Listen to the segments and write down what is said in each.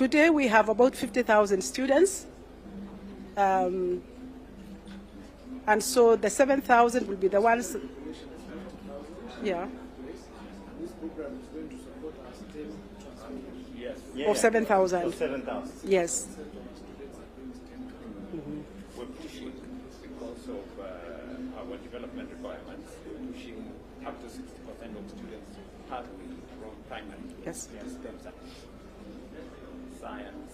Today we have about 50,000 students. And so the 7,000 will be the ones. Yeah. This program is going to support our STEM transformation. Yes. Of 7,000. Of 7,000. Yes. We're pushing because of our development requirements. We're pushing up to 60% of students partly from primary. Yes. STEM subjects. Science,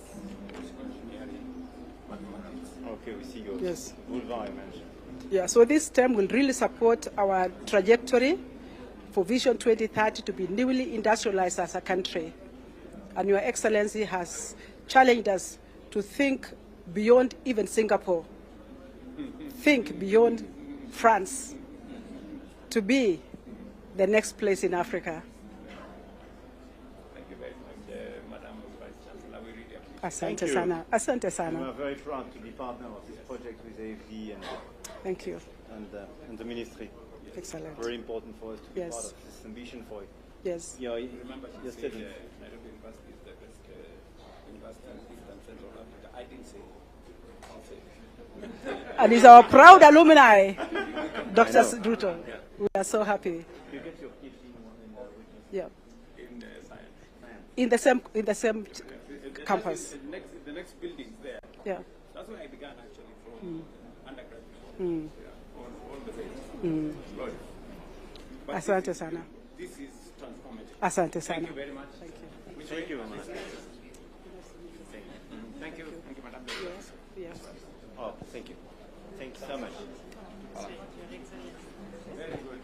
engineering, mathematics. Okay, we see your boulevard you mentioned. Yeah, so this term will really support our trajectory for Vision 2030 to be newly industrialized as a country. And Your Excellency has challenged us to think beyond even Singapore, think beyond France, to be the next place in Africa. Thank you very much, Madam Vice Chancellor. We really appreciate it. Asante sana. Asante sana. We are very proud to be partner of this project with AFD Thank you. and the ministry. Excellent. Very important for us to be Yes. part of this ambition for it. Yes. Yeah, Remember, yes, she said Stephen. Nairobi University is the best university in East and Central Africa. I didn't say. She said. And he's our proud alumni, Dr. Ruto. We are so happy. You get your PhD in Yeah. In science. In the same campus. The next building there. Yeah. That's where I began actually from undergraduate. Yeah, all the way. But Asante sana. this is transformative. Asante sana. Thank you very much. Thank you. Thank you, Mama. Thank you. Thank you, Madam. Yes. Yes. Oh, thank you. Thank you so much. Very good.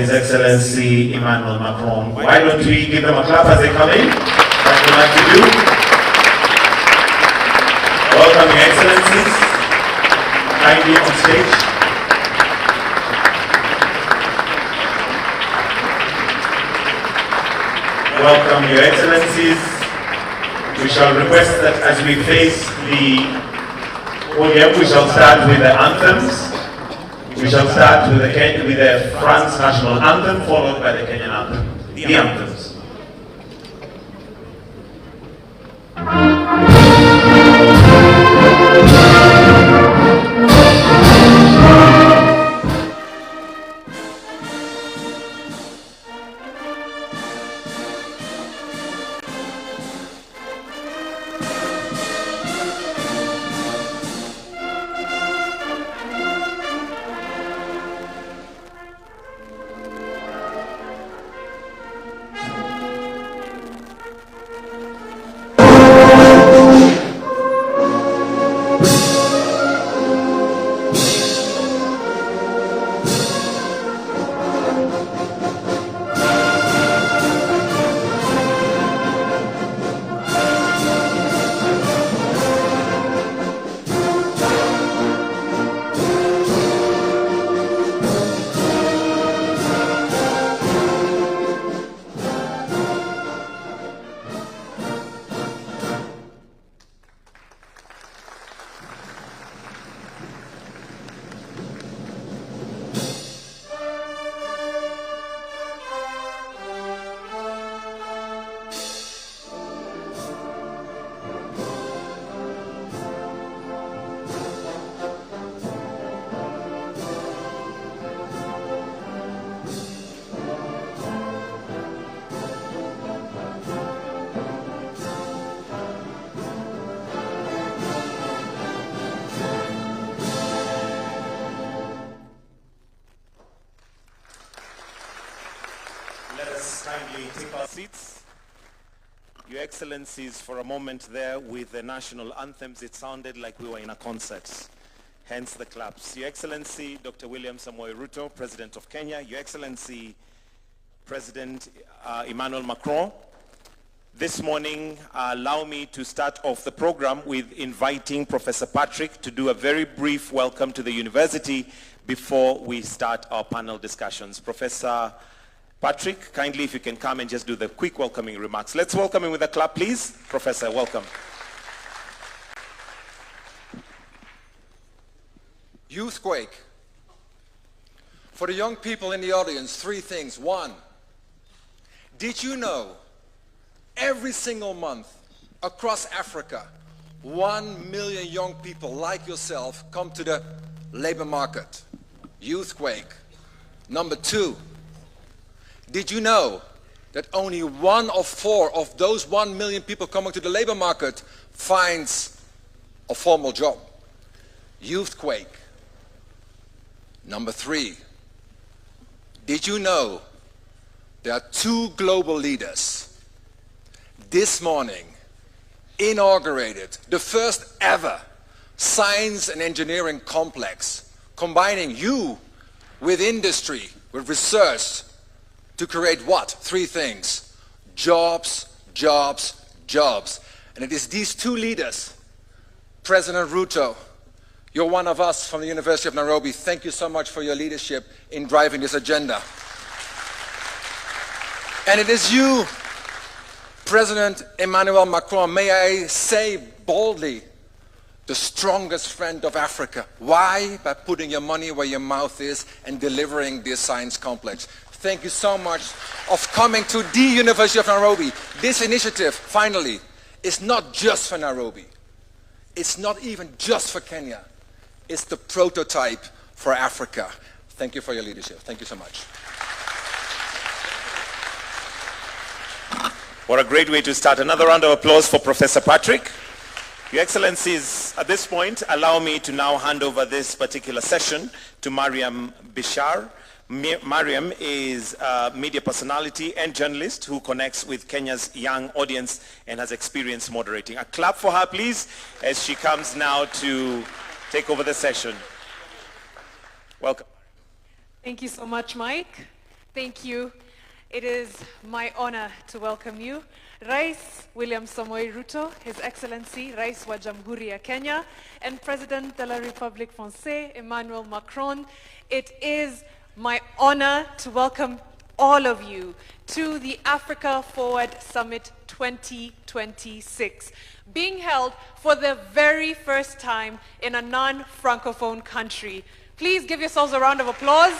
His Excellency Emmanuel Macron. Why don't we give them a clap as they come in? Like we like to do. Welcome, Your Excellencies. Kindly on stage. Welcome, Your Excellencies. We shall request that as we face the podium, we shall start with the anthems. We shall start with the France national anthem, followed by the Kenyan anthem. The anthems. Take our seats. Your Excellencies, for a moment there with the national anthems, it sounded like we were in a concert, hence the claps. Your Excellency, Dr. William Samoei Ruto, President of Kenya, Your Excellency, President Emmanuel Macron. This morning, allow me to start off the program with inviting Professor Patrick to do a very brief welcome to the university before we start our panel discussions. Professor Patrick, kindly if you can come and just do the quick welcoming remarks. Let's welcome him with a clap, please. Professor, welcome. Youthquake. For the young people in the audience, 3 things. 1, did you know every single month across Africa, 1 million young people like yourself come to the labor market? Youthquake. Number 2, did you know that only 1 of 4 of those 1 million people coming to the labor market finds a formal job? Youthquake. Number 3, did you know there are 2 global leaders this morning inaugurated the first ever science and engineering complex, combining you with industry, with research, to create what? 3 things. Jobs, jobs, jobs. And it is these 2 leaders, President Ruto, you're one of us from the University of Nairobi. Thank you so much for your leadership in driving this agenda. And it is you, President Emmanuel Macron, may I say boldly, the strongest friend of Africa. Why? By putting your money where your mouth is and delivering this science complex. Thank you so much of coming to the University of Nairobi. This initiative, finally, is not just for Nairobi. It's not even just for Kenya. It's the prototype for Africa. Thank you for your leadership. Thank you so much. What a great way to start. Another round of applause for Professor Patrick. Your Excellencies, at this point, allow me to now hand over this particular session to Mariam Bishar. Mariam is a media personality and journalist who connects with Kenya's young audience and has experience moderating. A clap for her, please, as she comes now to take over the session. Welcome. Thank you so much, Mike. Thank you. It is my honor to welcome you, Rais William Samoei Ruto, His Excellency Rais wa Jamhuri ya Kenya, and President de la République Française, Emmanuel Macron. It is my honor to welcome all of you to the Africa Forward Summit 2026, being held for the very first time in a non-Francophone country. Please give yourselves a round of applause.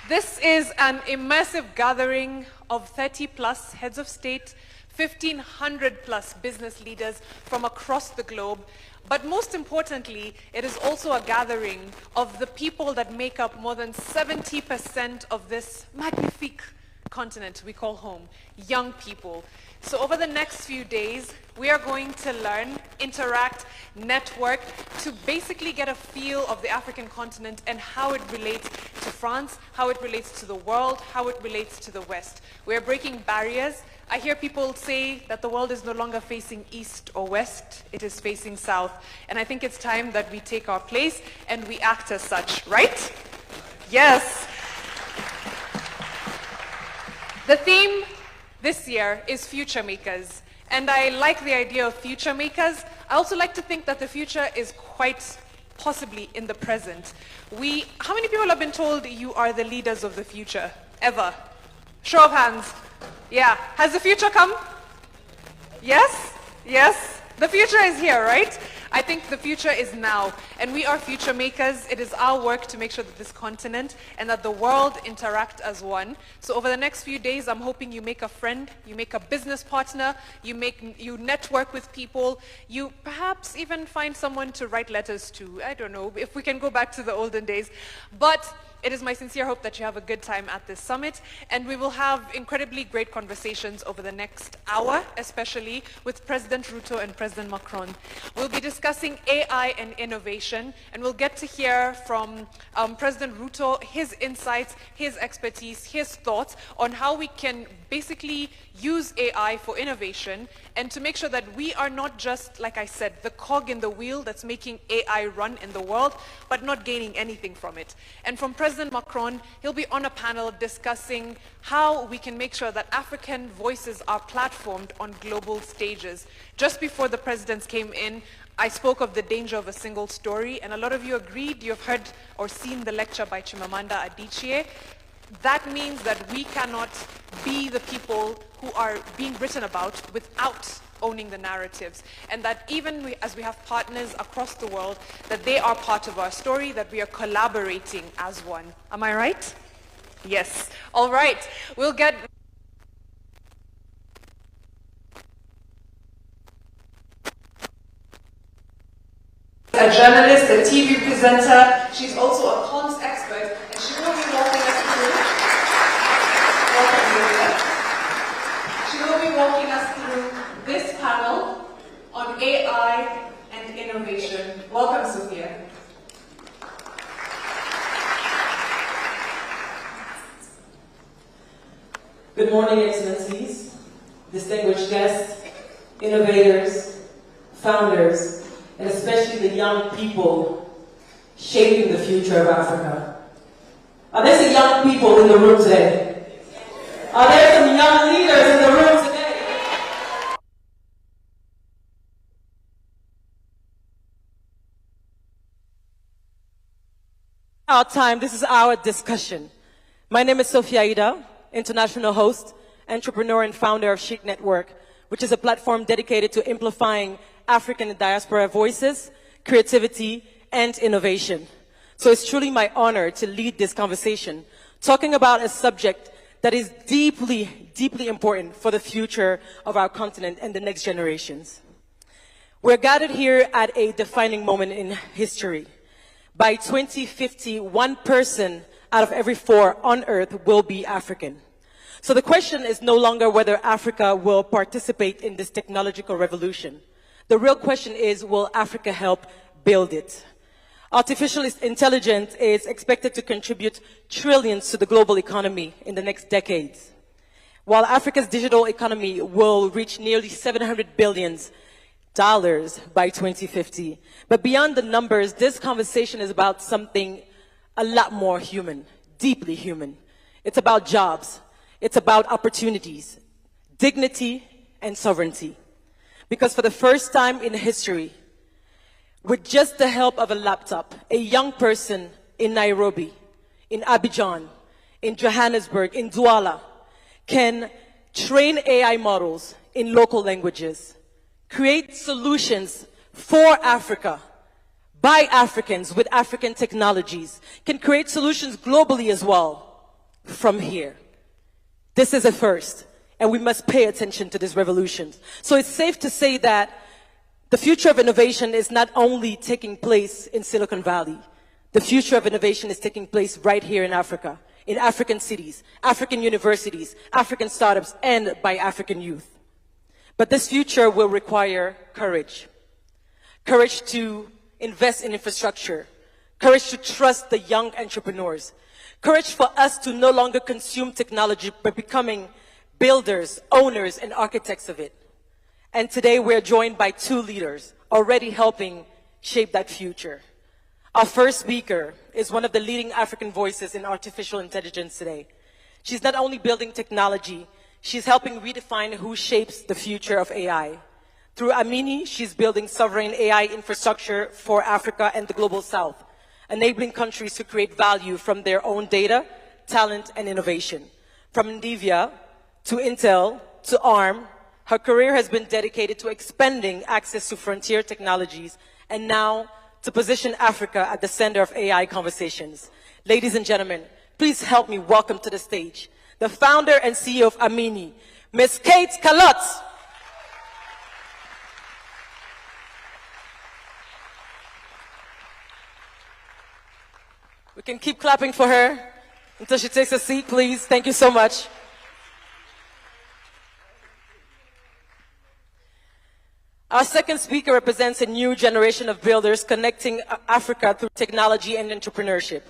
This is an immersive gathering of 30+ heads of state, 1,500+ business leaders from across the globe. But most importantly, it is also a gathering of the people that make up more than 70% of this magnifique continent we call home, young people. So over the next few days, we are going to learn, interact, network, to basically get a feel of the African continent and how it relates to France, how it relates to the world, how it relates to the West. We are breaking barriers. I hear people say that the world is no longer facing east or west, it is facing south. And I think it's time that we take our place and we act as such, right? Yes. The theme this year is Future Makers. And I like the idea of future makers. I also like to think that the future is quite possibly in the present. How many people have been told you are the leaders of the future? Ever? Show of hands. Yeah. Has the future come? Yes? Yes? The future is here, right? I think the future is now, and we are future makers. It is our work to make sure that this continent and that the world interact as one. So over the next few days, I'm hoping you make a friend, you make a business partner, you network with people, you perhaps even find someone to write letters to. I don't know, if we can go back to the olden days. But it is my sincere hope that you have a good time at this summit, and we will have incredibly great conversations over the next hour, especially with President Ruto and President Macron. We'll be discussing AI and innovation, and we'll get to hear from President Ruto, his insights, his expertise, his thoughts on how we can basically use AI for innovation and to make sure that we are not just, like I said, the cog in the wheel that's making AI run in the world, but not gaining anything from it. And from President Macron, he'll be on a panel discussing how we can make sure that African voices are platformed on global stages. Just before the presidents came in, I spoke of the danger of a single story, and a lot of you agreed. You've heard or seen the lecture by Chimamanda Adichie. That means that we cannot be the people who are being written about without owning the narratives, and that even as we have partners across the world, that they are part of our story, that we are collaborating as one. Am I right? Yes. All right. We'll get... a journalist, a TV presenter. She's also a comms expert, and she will be walking us through. She will be walking us through this panel on AI and innovation. Welcome, Sophia. Good morning, Excellencies, distinguished guests, innovators, founders, and especially the young people shaping the future of Africa. Are there some young people in the room today? Are there some young leaders in the room today? Our time, this is our discussion. My name is Sophia Ida, international host, entrepreneur and founder of Chic Network, which is a platform dedicated to amplifying African and diaspora voices, creativity, and innovation. So it's truly my honor to lead this conversation, talking about a subject that is deeply, deeply important for the future of our continent and the next generations. We're gathered here at a defining moment in history. By 2050, 1 person out of every 4 on Earth will be African. So the question is no longer whether Africa will participate in this technological revolution. The real question is, will Africa help build it? Artificial intelligence is expected to contribute trillions to the global economy in the next decades. While Africa's digital economy will reach nearly 700 billion by 2050. But beyond the numbers, this conversation is about something a lot more human, deeply human. It's about jobs. It's about opportunities, dignity, and sovereignty. Because for the first time in history, with just the help of a laptop, a young person in Nairobi, in Abidjan, in Johannesburg, in Douala, can train AI models in local languages, create solutions for Africa, by Africans with African technologies, can create solutions globally as well from here. This is a first, and we must pay attention to this revolution. So it's safe to say that the future of innovation is not only taking place in Silicon Valley. The future of innovation is taking place right here in Africa, in African cities, African universities, African startups, and by African youth. But this future will require courage. Courage to invest in infrastructure. Courage to trust the young entrepreneurs. Courage for us to no longer consume technology, but becoming builders, owners, and architects of it. And today we're joined by two leaders already helping shape that future. Our first speaker is one of the leading African voices in artificial intelligence today. She's not only building technology, she's helping redefine who shapes the future of AI. Through Amini, she's building sovereign AI infrastructure for Africa and the global south, enabling countries to create value from their own data, talent, and innovation. From Ndivya to Intel to ARM, her career has been dedicated to expanding access to frontier technologies and now to position Africa at the center of AI conversations. Ladies and gentlemen, please help me welcome to the stage the founder and CEO of Amini, Ms. Kate Kalot. We can keep clapping for her until she takes a seat, please. Thank you so much. Our second speaker represents a new generation of builders connecting Africa through technology and entrepreneurship.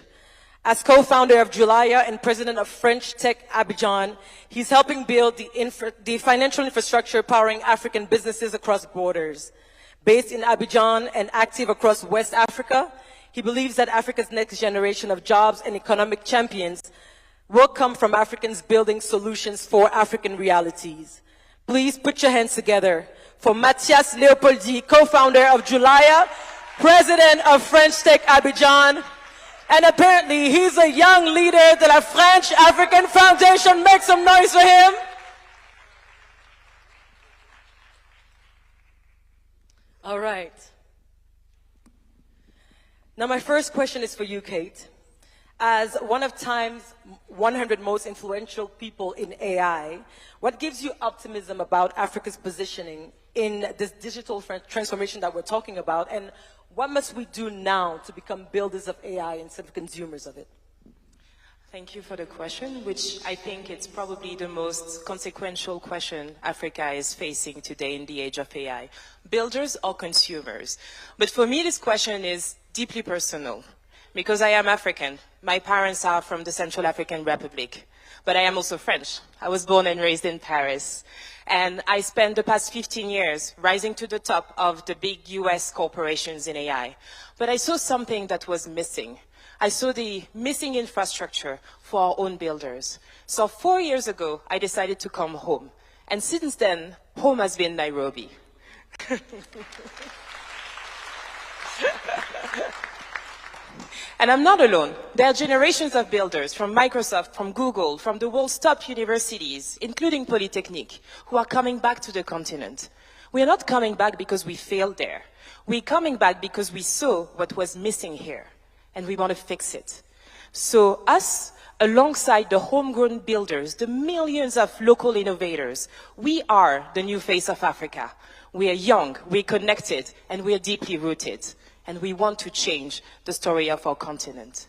As co-founder of Julaya and president of French Tech Abidjan, he's helping build the financial infrastructure powering African businesses across borders. Based in Abidjan and active across West Africa, he believes that Africa's next generation of jobs and economic champions will come from Africans building solutions for African realities. Please put your hands together for Mathias Leopoldi, co-founder of Julaya, president of French Tech Abidjan, and apparently he's a young leader de la French African Foundation. Make some noise for him. All right. Now my first question is for you, Kate. As one of Time's 100 most influential people in AI, what gives you optimism about Africa's positioning in this digital transformation that we're talking about, and what must we do now to become builders of AI instead of consumers of it? Thank you for the question, which I think it's probably the most consequential question Africa is facing today in the age of AI. Builders or consumers? But for me, this question is deeply personal, because I am African. My parents are from the Central African Republic, but I am also French. I was born and raised in Paris. And I spent the past 15 years rising to the top of the big US corporations in AI. But I saw something that was missing. I saw the missing infrastructure for our own builders. So 4 years ago, I decided to come home. And since then, home has been Nairobi. And I'm not alone. There are generations of builders from Microsoft, from Google, from the world's top universities, including Polytechnique, who are coming back to the continent. We are not coming back because we failed there. We're coming back because we saw what was missing here, and we want to fix it. So us, alongside the homegrown builders, the millions of local innovators, we are the new face of Africa. We are young, we're connected, and we are deeply rooted. And we want to change the story of our continent.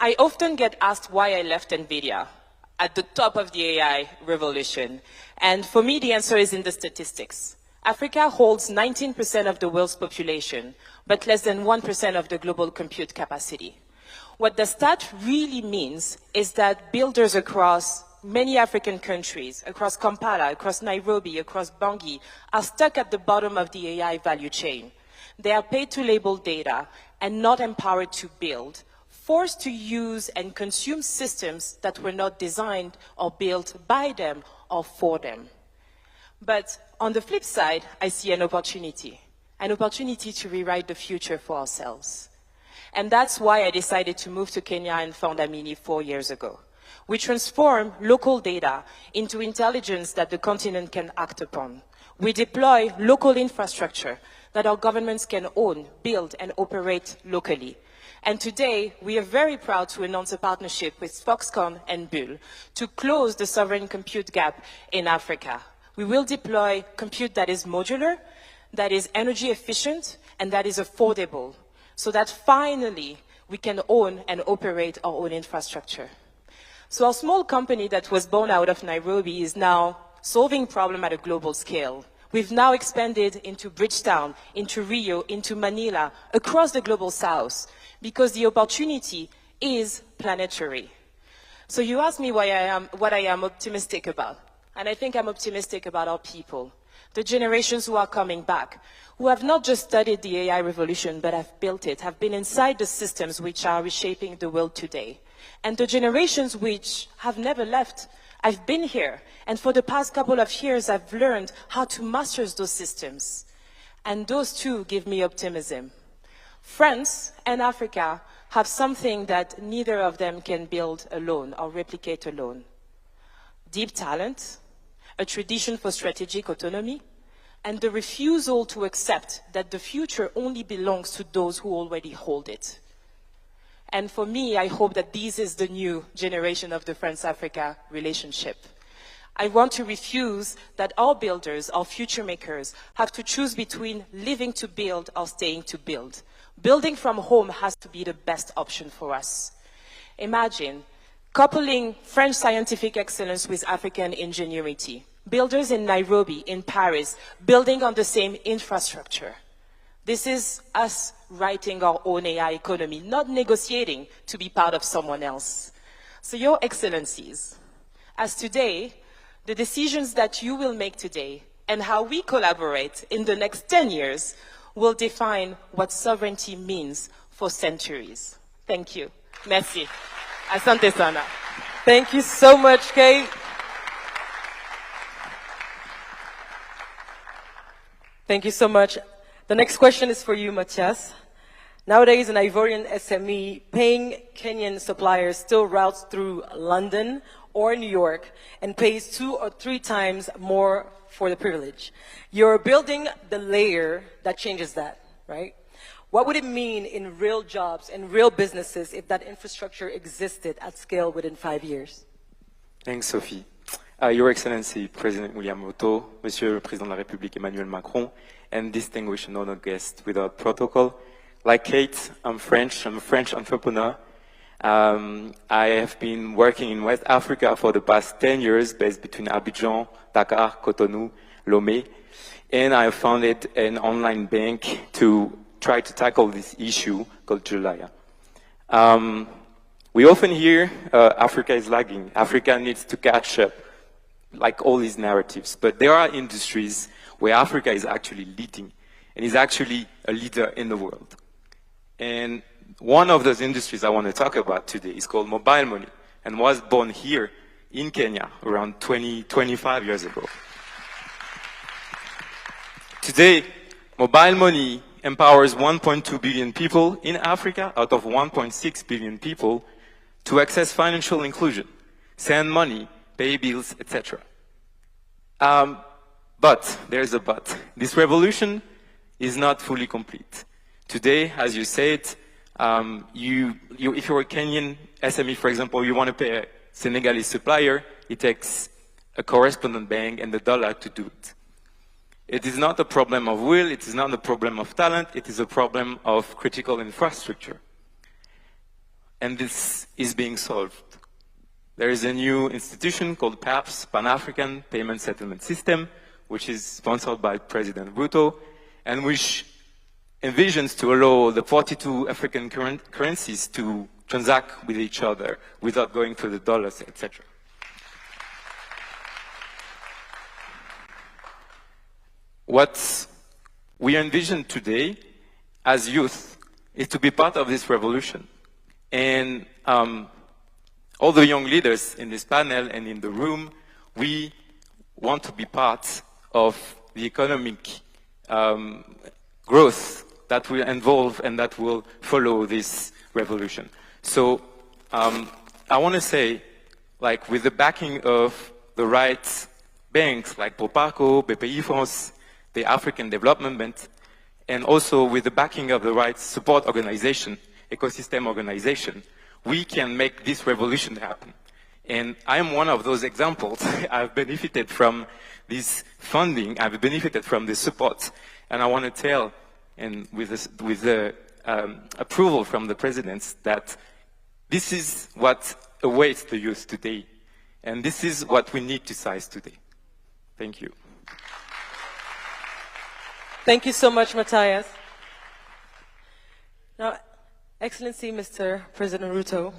I often get asked why I left NVIDIA at the top of the AI revolution. And for me, the answer is in the statistics. Africa holds 19% of the world's population, but less than 1% of the global compute capacity. What the stat really means is that builders across many African countries, across Kampala, across Nairobi, across Bangui, are stuck at the bottom of the AI value chain. They are paid to label data and not empowered to build, forced to use and consume systems that were not designed or built by them or for them. But on the flip side, I see an opportunity to rewrite the future for ourselves. And that's why I decided to move to Kenya and found Amini 4 years ago. We transform local data into intelligence that the continent can act upon. We deploy local infrastructure that our governments can own, build, and operate locally. And today, we are very proud to announce a partnership with Foxconn and Bull to close the sovereign compute gap in Africa. We will deploy compute that is modular, that is energy efficient, and that is affordable, so that finally we can own and operate our own infrastructure. So our small company that was born out of Nairobi is now solving problems at a global scale. We've now expanded into Bridgetown, into Rio, into Manila, across the global south, because the opportunity is planetary. So you asked me what I am optimistic about. And I think I'm optimistic about our people, the generations who are coming back, who have not just studied the AI revolution, but have built it, have been inside the systems which are reshaping the world today. And the generations which have never left. I've been here, and for the past couple of years, I've learned how to master those systems. And those two give me optimism. France and Africa have something that neither of them can build alone or replicate alone. Deep talent, a tradition for strategic autonomy, and the refusal to accept that the future only belongs to those who already hold it. And for me, I hope that this is the new generation of the France-Africa relationship. I want to refuse that our builders, our future makers, have to choose between living to build or staying to build. Building from home has to be the best option for us. Imagine coupling French scientific excellence with African ingenuity. Builders in Nairobi, in Paris, building on the same infrastructure. This is us writing our own AI economy, not negotiating to be part of someone else. So Your Excellencies, as today, the decisions that you will make today and how we collaborate in the next 10 years will define what sovereignty means for centuries. Thank you. Merci. Asante sana. Thank you so much, Kate. Thank you so much. The next question is for you, Matthias. Nowadays, an Ivorian SME paying Kenyan suppliers still routes through London or New York and pays 2 or 3 times more for the privilege. You're building the layer that changes that, right? What would it mean in real jobs and real businesses if that infrastructure existed at scale within 5 years? Thanks, Sophie. Your Excellency, President William Ruto, Monsieur le Président de la République Emmanuel Macron, and distinguished and honored guests without protocol. Like Kate, I'm a French entrepreneur. I have been working in West Africa for the past 10 years, based between Abidjan, Dakar, Cotonou, Lomé, and I founded an online bank to try to tackle this issue called Julaya. We often hear Africa is lagging, Africa needs to catch up, like all these narratives, but there are industries where Africa is actually leading, and is actually a leader in the world. And one of those industries I want to talk about today is called mobile money, and was born here in Kenya around 25 years ago. Today, mobile money empowers 1.2 billion people in Africa out of 1.6 billion people to access financial inclusion, send money, pay bills, etc. But there's a but. This revolution is not fully complete. Today, as you said, if you're a Kenyan SME, for example, you want to pay a Senegalese supplier, it takes a correspondent bank and the dollar to do it. It is not a problem of will, it is not a problem of talent, it is a problem of critical infrastructure. And this is being solved. There is a new institution called PAPS, Pan-African Payment Settlement System, which is sponsored by President Ruto, and which envisions to allow the 42 African currencies to transact with each other without going through the dollars, etc. what we envision today as youth is to be part of this revolution. And all the young leaders in this panel and in the room, we want to be part of the economic growth that will involve and that will follow this revolution. So I want to say, like, with the backing of the right banks like Proparco, BPI France, the African Development Bank, and also with the backing of the right support organization, ecosystem organization, we can make this revolution happen. And I'm one of those examples. I've benefited from this funding, I've benefited from this support, and I want to tell, and with the approval from the presidents, that this is what awaits the youth today, and this is what we need to seize today. Thank you. Thank you so much, Matthias. Now, Excellency Mr. President Ruto,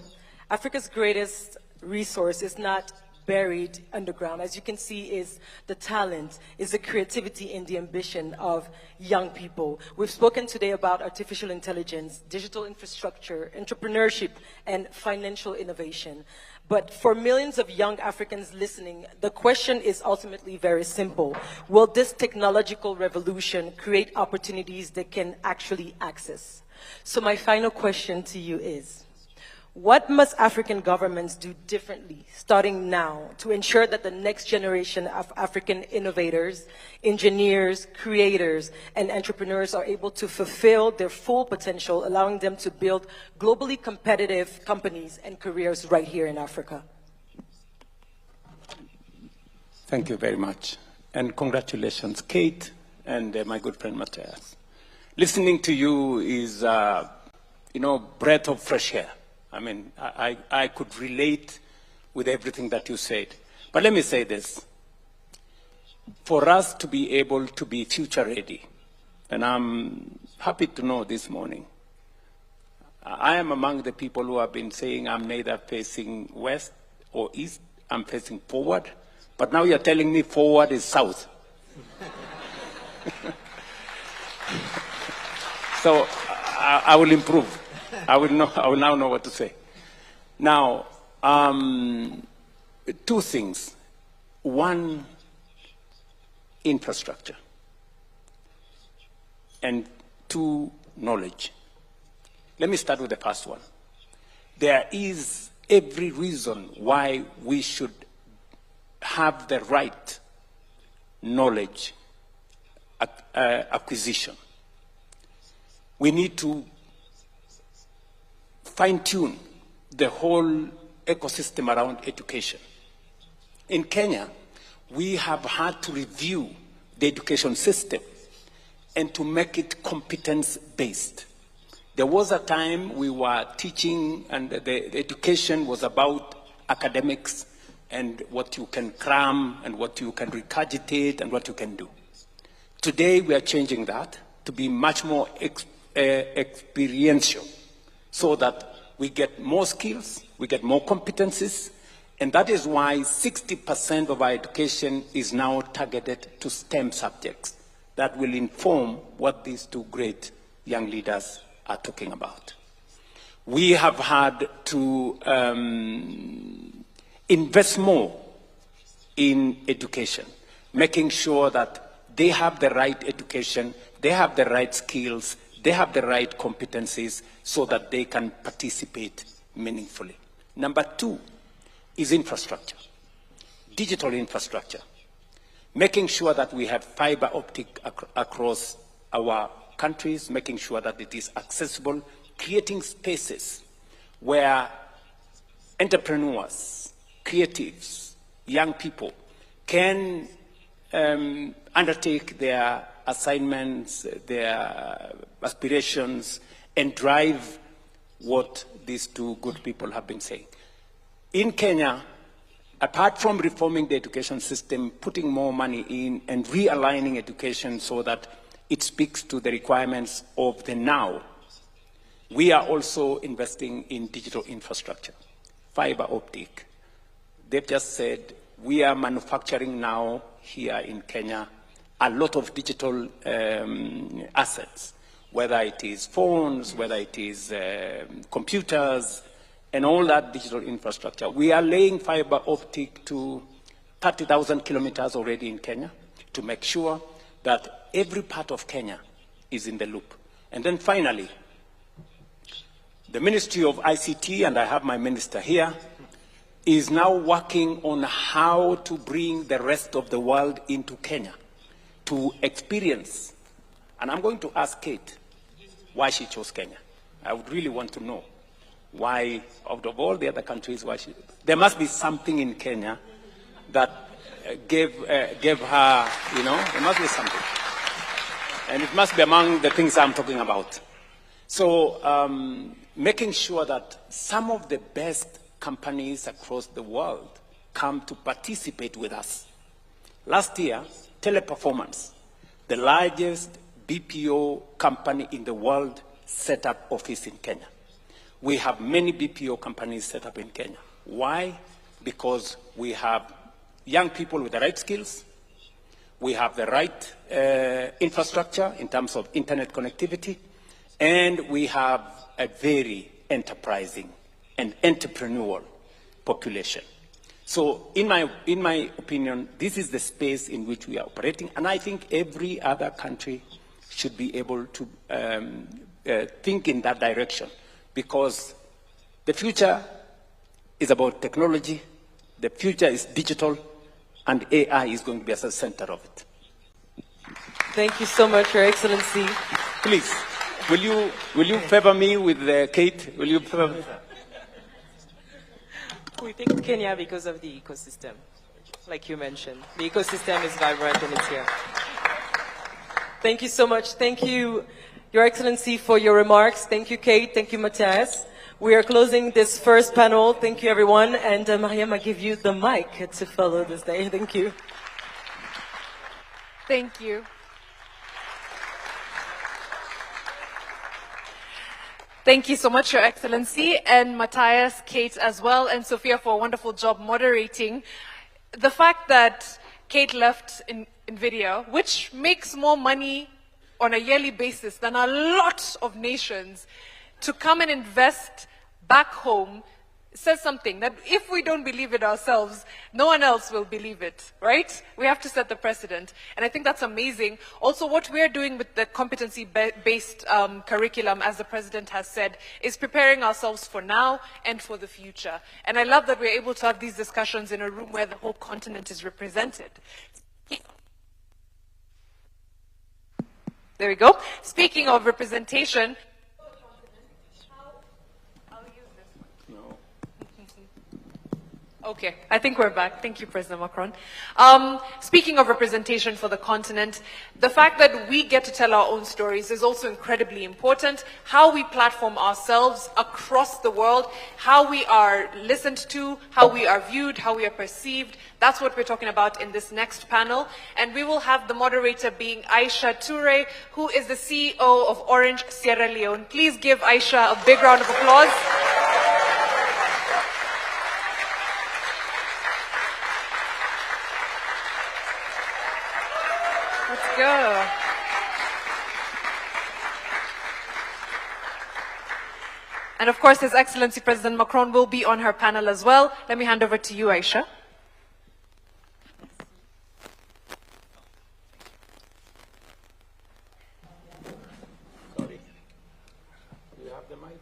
Africa's greatest resource is not buried underground. As you can see, is the talent, is the creativity and the ambition of young people. We've spoken today about artificial intelligence, digital infrastructure, entrepreneurship, and financial innovation. But for millions of young Africans listening, the question is ultimately very simple. Will this technological revolution create opportunities they can actually access? So my final question to you is, what must African governments do differently, starting now, to ensure that the next generation of African innovators, engineers, creators, and entrepreneurs are able to fulfill their full potential, allowing them to build globally competitive companies and careers right here in Africa? Thank you very much. And congratulations, Kate, and my good friend Matthias. Listening to you is, breath of fresh air. I mean, I could relate with everything that you said. But let me say this. For us to be able to be future ready, and I'm happy to know this morning, I am among the people who have been saying I'm neither facing west or east, I'm facing forward. But now you're telling me forward is south. So I will improve. I will now know what to say. Now, two things. One, infrastructure. And two, knowledge. Let me start with the first one. There is every reason why we should have the right knowledge acquisition. We need to fine-tune the whole ecosystem around education. In Kenya, we have had to review the education system and to make it competence-based. There was a time we were teaching and the education was about academics and what you can cram and what you can regurgitate and what you can do. Today, we are changing that to be much more experiential, so that we get more skills, we get more competencies, and that is why 60% of our education is now targeted to STEM subjects that will inform what these two great young leaders are talking about. We have had to invest more in education, making sure that they have the right education, they have the right skills, they have the right competencies so that they can participate meaningfully. Number two is infrastructure, digital infrastructure, making sure that we have fiber optic across our countries, making sure that it is accessible, creating spaces where entrepreneurs, creatives, young people can undertake their assignments, their aspirations, and drive what these two good people have been saying. In Kenya, apart from reforming the education system, putting more money in and realigning education so that it speaks to the requirements of the now, we are also investing in digital infrastructure, fiber optic. They've just said we are manufacturing now here in Kenya a lot of digital assets, whether it is phones, whether it is computers, and all that digital infrastructure. We are laying fiber optic to 30,000 kilometers already in Kenya to make sure that every part of Kenya is in the loop. And then finally, the Ministry of ICT, and I have my minister here, is now working on how to bring the rest of the world into Kenya to experience. And I'm going to ask Kate why she chose Kenya. I would really want to know why, out of all the other countries, why she... There must be something in Kenya that gave her, you know, there must be something. And it must be among the things I'm talking about. So making sure that some of the best companies across the world come to participate with us. Last year, Teleperformance, the largest BPO company in the world, set up office in Kenya. We have many BPO companies set up in Kenya. Why? Because we have young people with the right skills, we have the right infrastructure in terms of internet connectivity, and we have a very enterprising and entrepreneurial population. So in my opinion, this is the space in which we are operating, and I think every other country should be able to think in that direction, because the future is about technology, the future is digital, and AI is going to be at the center of it. Thank you so much, Your Excellency. Please, will you favor me with Kate? Will you favor me? We picked Kenya because of the ecosystem, like you mentioned. The ecosystem is vibrant and it's here. Thank you so much. Thank you, Your Excellency, for your remarks. Thank you, Kate. Thank you, Matthias. We are closing this first panel. Thank you, everyone. And Mariam, I give you the mic to follow this day. Thank you. Thank you. Thank you so much, Your Excellency, and Matthias, Kate as well, and Sophia for a wonderful job moderating. The fact that Kate left in video, which makes more money on a yearly basis than a lot of nations, to come and invest back home, says something that if we don't believe it ourselves, no one else will believe it, right? We have to set the precedent. And I think that's amazing. Also, what we're doing with the competency-based curriculum, as the President has said, is preparing ourselves for now and for the future. And I love that we're able to have these discussions in a room where the whole continent is represented. There we go. Speaking of representation, okay, I think we're back. Thank you, President Macron. Speaking of representation for the continent, the fact that we get to tell our own stories is also incredibly important. How we platform ourselves across the world, how we are listened to, how we are viewed, how we are perceived. That's what we're talking about in this next panel. And we will have the moderator being Aisha Toure, who is the CEO of Orange Sierra Leone. Please give Aisha a big round of applause. Let's go. And of course, His Excellency President Macron will be on her panel as well. Let me hand over to you, Aisha. Sorry. Do you have the mic?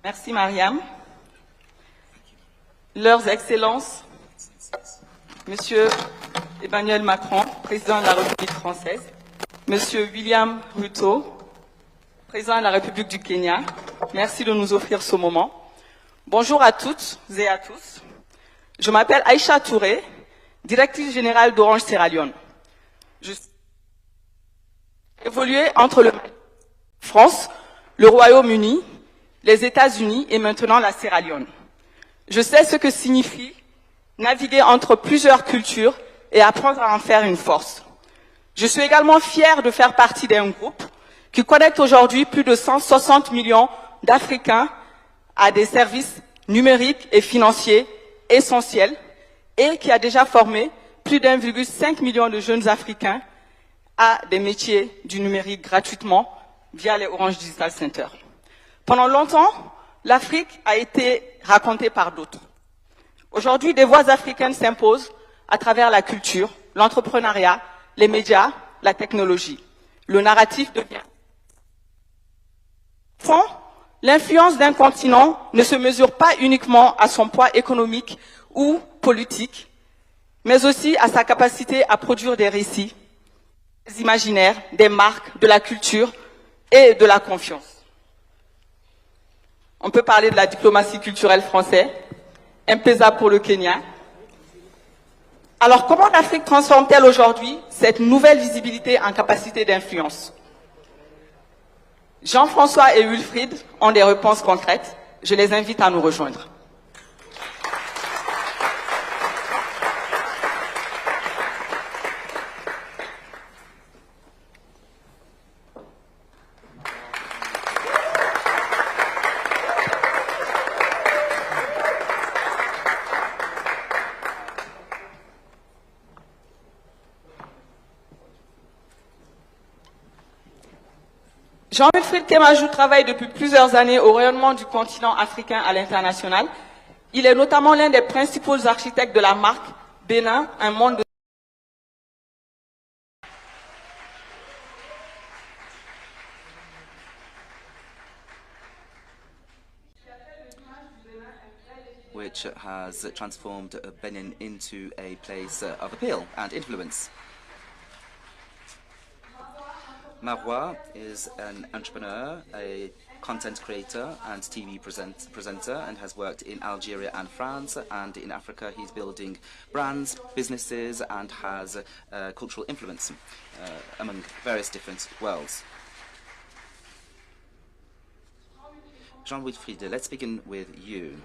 Merci, Mariam. Leurs Excellences, Monsieur Emmanuel Macron, Président de la République française, Monsieur William Ruto, Président de la République du Kenya, merci de nous offrir ce moment. Bonjour à toutes et à tous. Je m'appelle Aïcha Touré, directrice générale d'Orange Sierra Leone. Je évolué entre la France, le Royaume-Uni, les États-Unis et maintenant la Sierra Leone. Je sais ce que signifie naviguer entre plusieurs cultures et apprendre à en faire une force. Je suis également fière de faire partie d'un groupe qui connecte aujourd'hui plus de 160 millions d'Africains à des services numériques et financiers essentiels et qui a déjà formé plus d'1,5 million de jeunes Africains à des métiers du numérique gratuitement via les Orange Digital Center. Pendant longtemps, l'Afrique a été racontée par d'autres. Aujourd'hui, des voix africaines s'imposent à travers la culture, l'entrepreneuriat, les médias, la technologie. Le narratif devient... L'influence d'un continent ne se mesure pas uniquement à son poids économique ou politique, mais aussi à sa capacité à produire des récits, des imaginaires, des marques, de la culture et de la confiance. On peut parler de la diplomatie culturelle française, M-Pesa pour le Kenya. Alors, comment l'Afrique transforme-t-elle aujourd'hui cette nouvelle visibilité en capacité d'influence? Jean-François et Wilfried ont des réponses concrètes. Je les invite à nous rejoindre. Jean-Wilfried Kemajou travaille depuis plusieurs années au rayonnement du continent africain à l'international. Il est notamment l'un des principaux architectes de la marque Bénin, un monde de... which has transformed Benin into a place of appeal and influence. Marois is an entrepreneur, a content creator and TV presenter, and has worked in Algeria and France, and in Africa he's building brands, businesses, and has cultural influence among various different worlds. Jean-Wilfried, let's begin with you.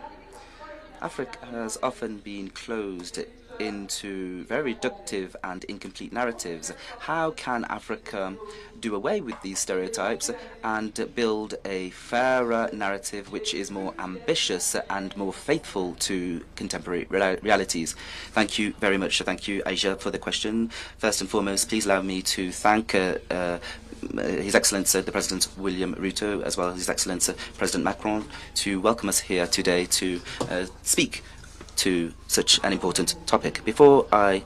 Africa has often been closed into very reductive and incomplete narratives. How can Africa do away with these stereotypes and build a fairer narrative which is more ambitious and more faithful to contemporary realities? Thank you very much. Thank you, Aisha, for the question. First and foremost, please allow me to thank His Excellency the President William Ruto, as well as His Excellency President Macron, to welcome us here today to speak to such an important topic. Before I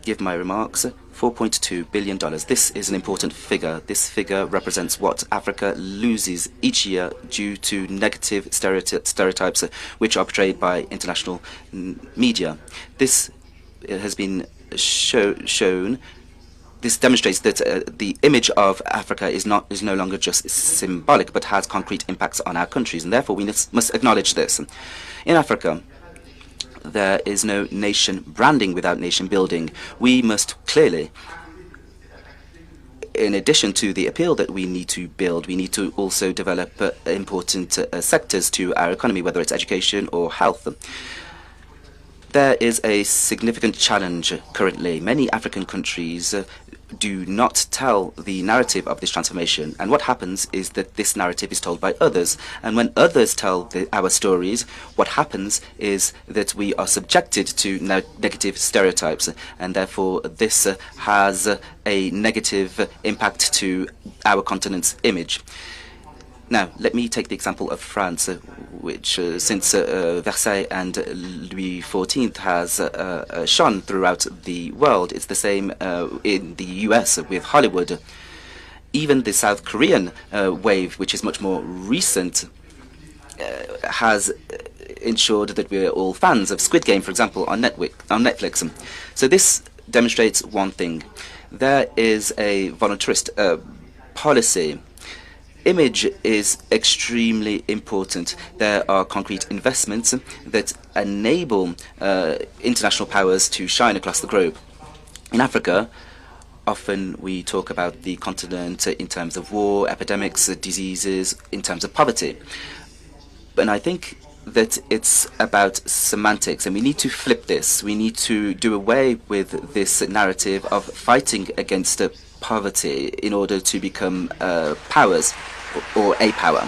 give my remarks, $4.2 billion. This is an important figure. This figure represents what Africa loses each year due to negative stereotypes which are portrayed by international media. This has been shown. This demonstrates that the image of Africa is no longer just symbolic, but has concrete impacts on our countries, and therefore we must acknowledge this. In Africa, there is no nation branding without nation building. We must clearly, in addition to the appeal that we need to build, we need to also develop important sectors to our economy, whether it's education or health. There is a significant challenge currently. Many African countries do not tell the narrative of this transformation, and what happens is that this narrative is told by others, and when others tell our stories, what happens is that we are subjected to negative stereotypes, and therefore this has a negative impact to our continent's image. Now, let me take the example of France, which since Versailles and Louis XIV has shone throughout the world. It's the same in the US with Hollywood. Even the South Korean wave, which is much more recent, has ensured that we're all fans of Squid Game, for example, on Netflix. So this demonstrates one thing. There is a voluntarist policy. Image is extremely important. There are concrete investments that enable international powers to shine across the globe. In Africa, often we talk about the continent in terms of war, epidemics, diseases, in terms of poverty. And I think that it's about semantics, and we need to flip this. We need to do away with this narrative of fighting against poverty in order to become powers or a power.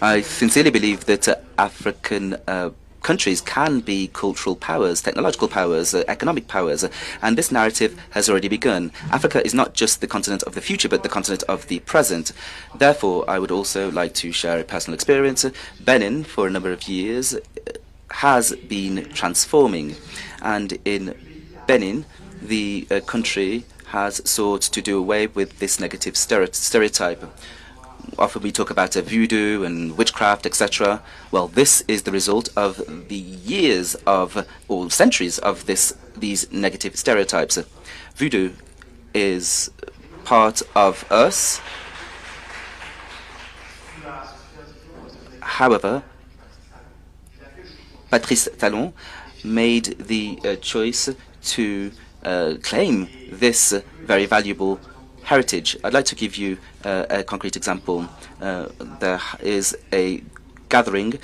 I sincerely believe that African countries can be cultural powers, technological powers, economic powers, and this narrative has already begun. Africa is not just the continent of the future, but the continent of the present. Therefore, I would also like to share a personal experience. Benin, for a number of years, has been transforming, and in Benin, the country has sought to do away with this negative stereotype. Often we talk about voodoo and witchcraft, etc. Well, this is the result of the years of, or centuries of these negative stereotypes. Voodoo is part of us. However, Patrice Talon made the choice to claim this very valuable heritage. I'd like to give you a concrete example. There is a gathering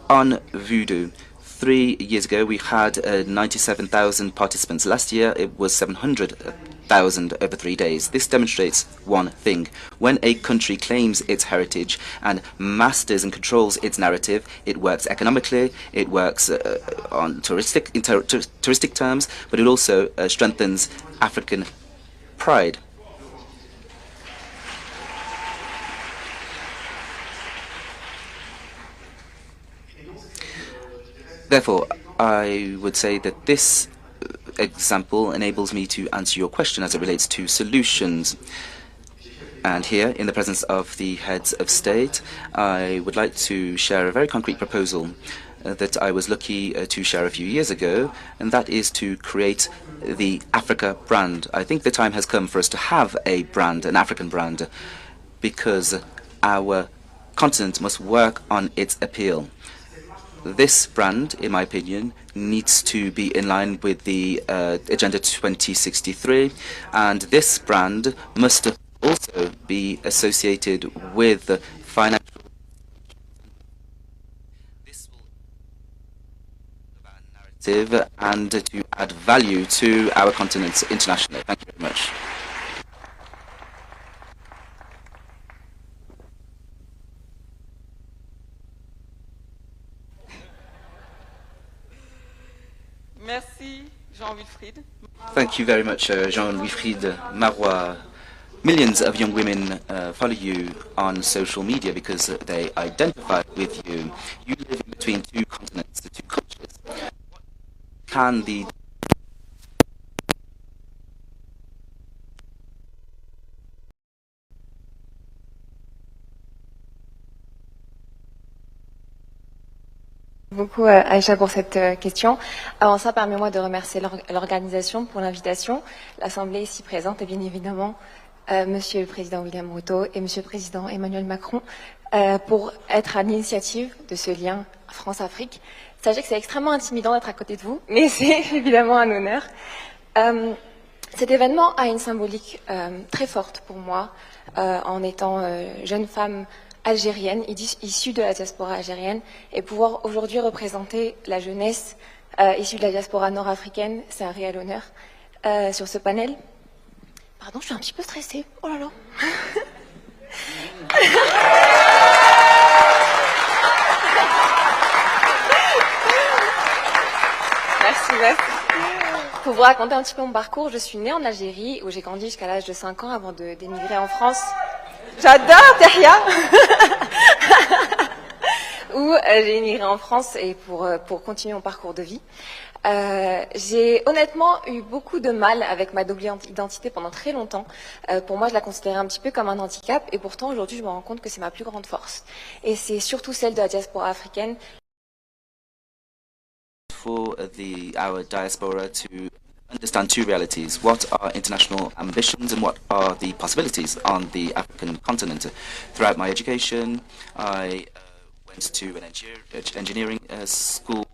on voodoo. 3 years ago, we had 97,000 participants. Last year, it was 700,000 over 3 days. This demonstrates one thing. When a country claims its heritage and masters and controls its narrative, it works economically, it works on touristic terms, but it also strengthens African pride. Therefore, I would say that this example enables me to answer your question as it relates to solutions. And here, in the presence of the heads of state, I would like to share a very concrete proposal that I was lucky to share a few years ago, and that is to create the Africa brand. I think the time has come for us to have a brand, an African brand, because our continent must work on its appeal. This brand, in my opinion, needs to be in line with the Agenda 2063, and this brand must also be associated with financial. This will our narrative and to add value to our continent internationally. Thank you very much. Merci, Jean-Wilfried. Thank you very much, Jean-Wilfried Marois. Millions of young women follow you on social media because they identify with you. You live in between two continents, two cultures. What can the beaucoup Aïcha pour cette question. Avant ça, permettez-moi de remercier l'organisation pour l'invitation, l'Assemblée ici présente et bien évidemment Monsieur le Président William Ruto et Monsieur le Président Emmanuel Macron pour être à l'initiative de ce lien France-Afrique. Sachez que c'est extrêmement intimidant d'être à côté de vous, mais c'est évidemment un honneur. Cet événement a une symbolique très forte pour moi en étant jeune femme algérienne, issue de la diaspora algérienne, et pouvoir aujourd'hui représenter la jeunesse issue de la diaspora nord-africaine, c'est un réel honneur sur ce panel. Pardon, je suis un petit peu stressée. Oh là là. Merci. Pour vous raconter un petit peu mon parcours, je suis née en Algérie, où j'ai grandi jusqu'à l'âge de 5 ans avant d'émigrer en France. J'adore Teria. Où j'ai émigré en France et pour continuer mon parcours de vie. J'ai honnêtement eu beaucoup de mal avec ma double identité pendant très longtemps. Pour moi, je la considérais un petit peu comme un handicap et pourtant aujourd'hui, je me rends compte que c'est ma plus grande force. Et c'est surtout celle de la diaspora africaine. For our diaspora to understand two realities. What are international ambitions and what are the possibilities on the African continent? Throughout my education, I went to an engineering school,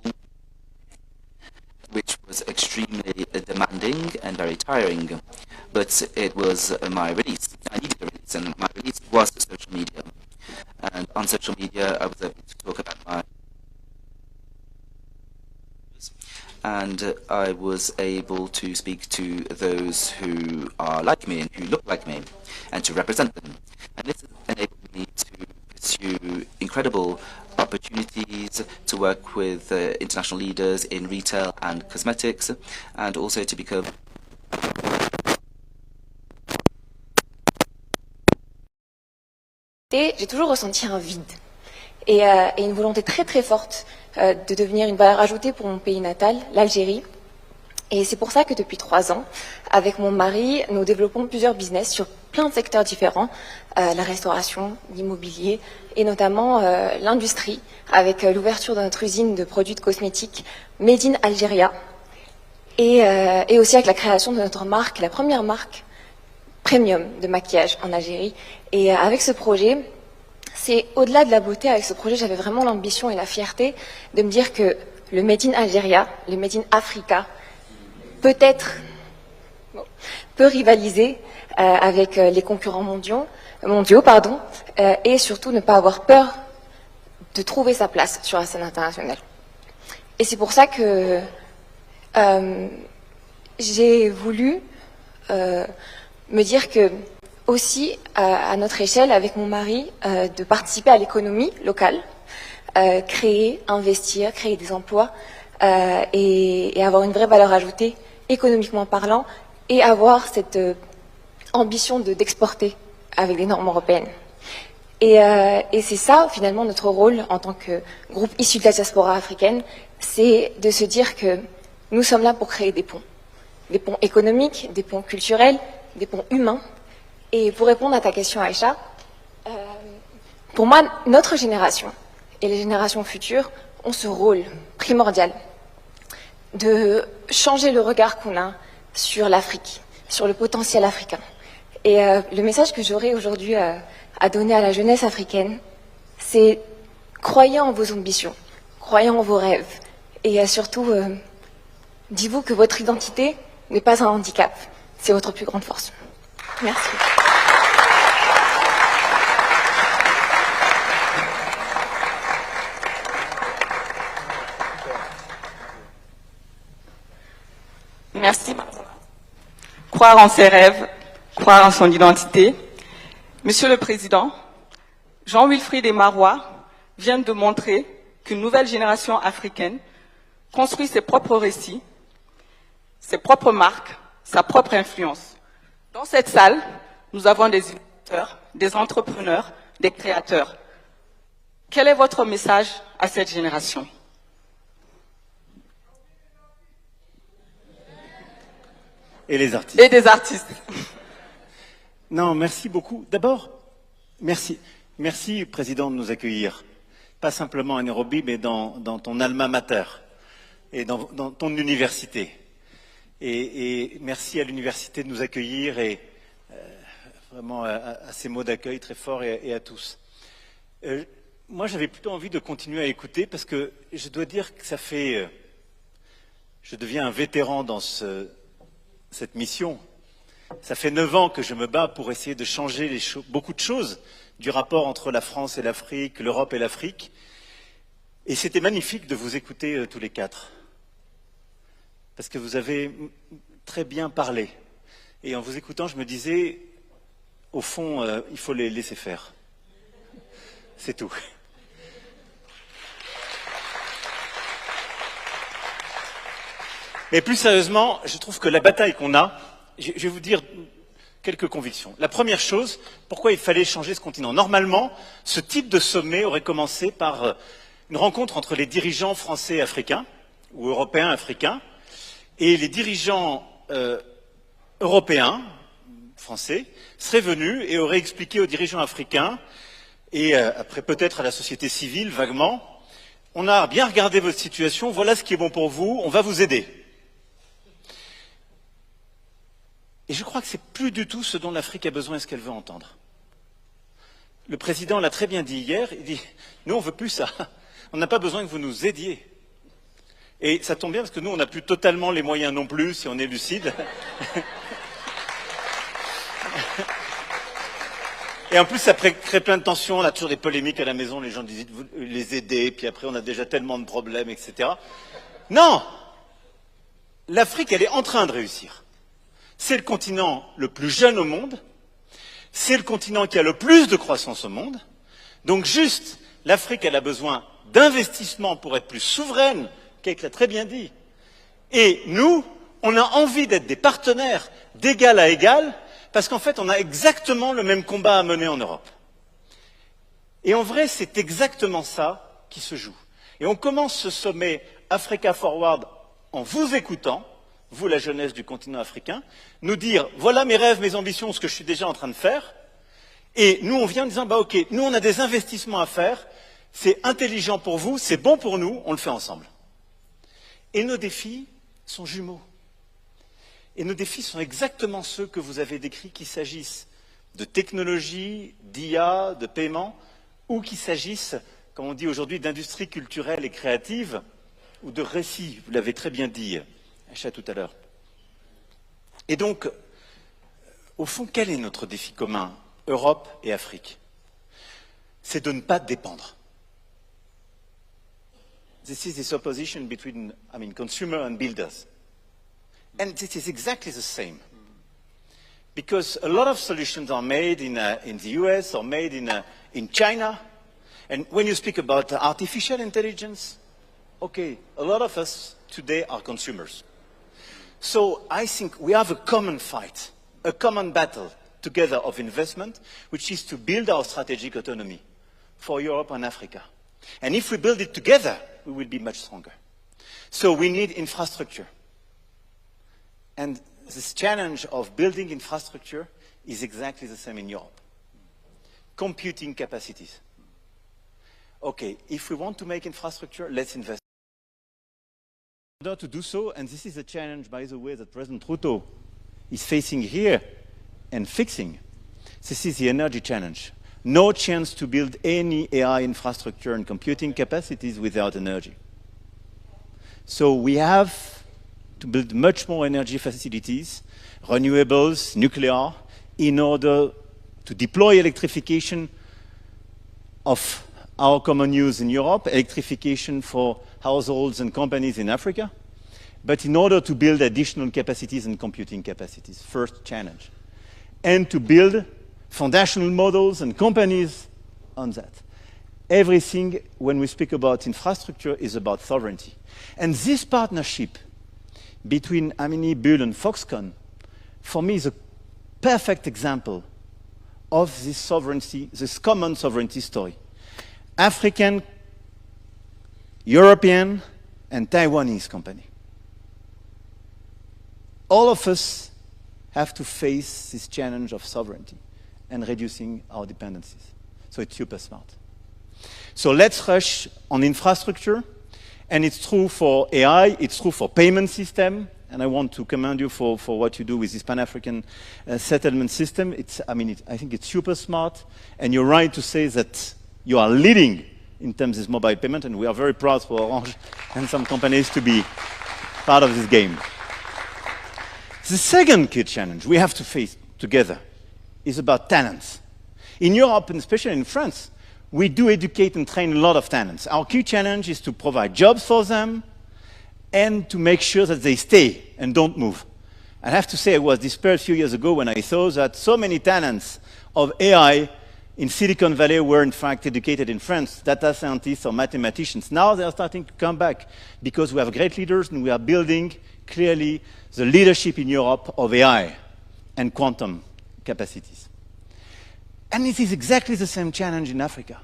which was extremely demanding and very tiring, but it was my release. I needed a release, and my release was social media. And on social media, I was able to talk about my and I was able to speak to those who are like me and who look like me, and to represent them. And this enabled me to pursue to incredible opportunities to work with international leaders in retail and cosmetics, and also to become j'ai toujours ressenti un vide et une volonté très très forte de devenir une valeur ajoutée pour mon pays natal, l'Algérie. Et c'est pour ça que depuis 3 ans, avec mon mari, nous développons plusieurs business sur plein de secteurs différents, la restauration, l'immobilier et notamment l'industrie, avec l'ouverture de notre usine de produits de cosmétiques Made in Algeria et aussi avec la création de notre marque, la première marque premium de maquillage en Algérie. Et avec ce projet, c'est au-delà de la beauté, avec ce projet, j'avais vraiment l'ambition et la fierté de me dire que le Made in Algeria, le Made in Africa, peut rivaliser avec les concurrents mondiaux, et surtout ne pas avoir peur de trouver sa place sur la scène internationale. Et c'est pour ça que j'ai voulu me dire que aussi à notre échelle, avec mon mari, de participer à l'économie locale, créer, investir, créer des emplois et avoir une vraie valeur ajoutée économiquement parlant, et avoir cette ambition d'exporter avec des normes européennes. Et c'est ça, finalement, notre rôle en tant que groupe issu de la diaspora africaine, c'est de se dire que nous sommes là pour créer des ponts économiques, des ponts culturels, des ponts humains. Et pour répondre à ta question, Aïcha, pour moi, notre génération et les générations futures ont ce rôle primordial de changer le regard qu'on a sur l'Afrique, sur le potentiel africain. Et le message que j'aurais aujourd'hui à donner à la jeunesse africaine, c'est croyez en vos ambitions, croyez en vos rêves, et surtout, dites-vous que votre identité n'est pas un handicap, c'est votre plus grande force. Merci. Merci. Croire en ses rêves, croire en son identité. Monsieur le Président, Jean-Wilfried et Marois viennent de montrer qu'une nouvelle génération africaine construit ses propres récits, ses propres marques, sa propre influence. Dans cette salle, nous avons des innovateurs, des entrepreneurs, des créateurs. Quel est votre message à cette génération ? Et les artistes. Et des artistes. Non, merci beaucoup. D'abord, merci. Merci, Président, de nous accueillir. Pas simplement à Nairobi, mais dans ton alma mater et dans ton université. Et merci à l'université de nous accueillir et vraiment à ces mots d'accueil très forts et à tous. Moi, j'avais plutôt envie de continuer à écouter parce que je dois dire que ça fait... je deviens un vétéran dans cette mission. Ça fait 9 ans que je me bats pour essayer de changer beaucoup de choses du rapport entre la France et l'Afrique, l'Europe et l'Afrique. Et c'était magnifique de vous écouter tous les 4. Parce que vous avez très bien parlé. Et en vous écoutant, je me disais, au fond, il faut les laisser faire. C'est tout. Mais plus sérieusement, je trouve que la bataille qu'on a, je vais vous dire quelques convictions. La première chose, pourquoi il fallait changer ce continent. Normalement, ce type de sommet aurait commencé par une rencontre entre les dirigeants français et africains, ou européens africains, et les dirigeants européens, français, seraient venus et auraient expliqué aux dirigeants africains, et après peut-être à la société civile, vaguement, on a bien regardé votre situation, voilà ce qui est bon pour vous, on va vous aider. Et je crois que c'est plus du tout ce dont l'Afrique a besoin et ce qu'elle veut entendre. Le président l'a très bien dit hier, il dit « Nous, on ne veut plus ça. On n'a pas besoin que vous nous aidiez. » Et ça tombe bien parce que nous, on n'a plus totalement les moyens non plus, si on est lucide. Et en plus, ça crée plein de tensions. On a toujours des polémiques à la maison, les gens disent « les aider », puis après, on a déjà tellement de problèmes, etc. Non! L'Afrique, elle est en train de réussir. C'est le continent le plus jeune au monde, c'est le continent qui a le plus de croissance au monde, Donc juste, l'Afrique, elle a besoin d'investissements pour être plus souveraine, Kate l'a très bien dit. Et nous, on a envie d'être des partenaires d'égal à égal, parce qu'en fait, on a exactement le même combat à mener en Europe. Et en vrai, c'est exactement ça qui se joue. Et on commence ce sommet Africa Forward en vous écoutant, vous, la jeunesse du continent africain, nous dire, voilà mes rêves, mes ambitions, ce que je suis déjà en train de faire. Et nous, on vient en disant, bah ok, nous, on a des investissements à faire, c'est intelligent pour vous, c'est bon pour nous, on le fait ensemble. Et nos défis sont jumeaux. Et nos défis sont exactement ceux que vous avez décrits, qu'il s'agisse de technologie, d'IA, de paiement, ou qu'il s'agisse, comme on dit aujourd'hui, d'industrie culturelle et créative, ou de récits, vous l'avez très bien dit, Acha, tout à l'heure. Et donc, au fond, quel est notre défi commun, Europe et Afrique? C'est de ne pas dépendre. This is this opposition between, consumer and builders. And it is exactly the same. Because a lot of solutions are made in the US or made in China. And when you speak about artificial intelligence, okay, a lot of us today are consumers. So I think we have a common fight, a common battle together of investment, which is to build our strategic autonomy for Europe and Africa. And if we build it together, we will be much stronger. So we need infrastructure. And this challenge of building infrastructure is exactly the same in Europe. Computing capacities. Okay, if we want to make infrastructure, let's invest. In order to do so, and this is a challenge, by the way, that President Ruto is facing here and fixing, this is the energy challenge. No chance to build any AI infrastructure and computing capacities without energy. So we have to build much more energy facilities, renewables, nuclear, in order to deploy electrification of our common use in Europe, electrification for households and companies in Africa, but in order to build additional capacities and computing capacities, first challenge. And to build foundational models and companies on that. Everything, when we speak about infrastructure, is about sovereignty. And this partnership between Amini, Bull, and Foxconn, for me, is a perfect example of this sovereignty, this common sovereignty story. African, European, and Taiwanese company. All of us have to face this challenge of sovereignty and reducing our dependencies. So it's super smart. So let's rush on infrastructure, and it's true for AI, it's true for payment system, and I want to commend you for what you do with this Pan-African settlement system. I think it's super smart, and you're right to say that you are leading in terms of mobile payment, and we are very proud for Orange and some companies to be part of this game. The second key challenge we have to face together is about talents. In Europe, and especially in France, we do educate and train a lot of talents. Our key challenge is to provide jobs for them and to make sure that they stay and don't move. I have to say I was despaired a few years ago when I saw that so many talents of AI in Silicon Valley were in fact educated in France, data scientists or mathematicians. Now they are starting to come back because we have great leaders and we are building clearly the leadership in Europe of AI and quantum capacities. And it is exactly the same challenge in Africa.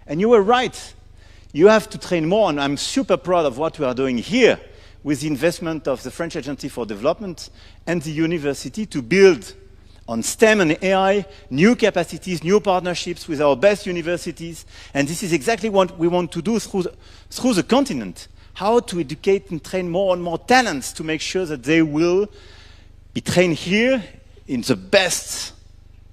And you were right. You have to train more, and I'm super proud of what we are doing here with the investment of the French Agency for Development and the university to build on STEM and AI, new capacities, new partnerships with our best universities. And this is exactly what we want to do through the continent. How to educate and train more and more talents to make sure that they will be trained here in the best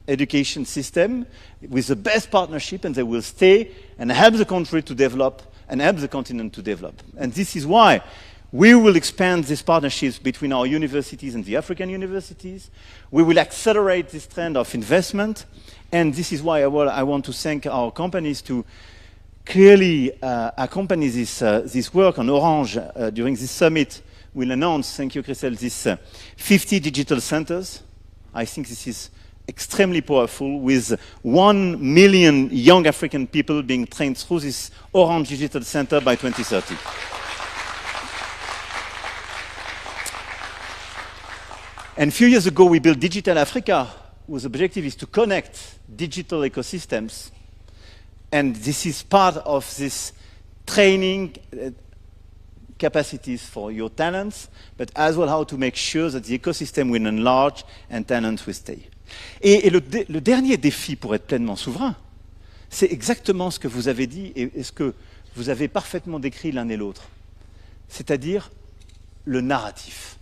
education system, with the best partnership, and they will stay and help the country to develop and help the continent to develop. And this is why we will expand these partnerships between our universities and the African universities. We will accelerate this trend of investment. And this is why I want to thank our companies to clearly accompany this work on Orange during this summit. We'll announce, thank you, Christelle, this 50 digital centers. I think this is extremely powerful, with 1 million young African people being trained through this Orange Digital Center by 2030. And a few years ago, we built Digital Africa, whose objective is to connect digital ecosystems. And this is part of this training capacities for your talents, but as well how to make sure that the ecosystem will enlarge and talents will stay. Et le dernier défi pour être pleinement souverain, c'est exactement ce que vous avez dit et ce que vous avez parfaitement décrit l'un et l'autre, c'est-à-dire le narratif.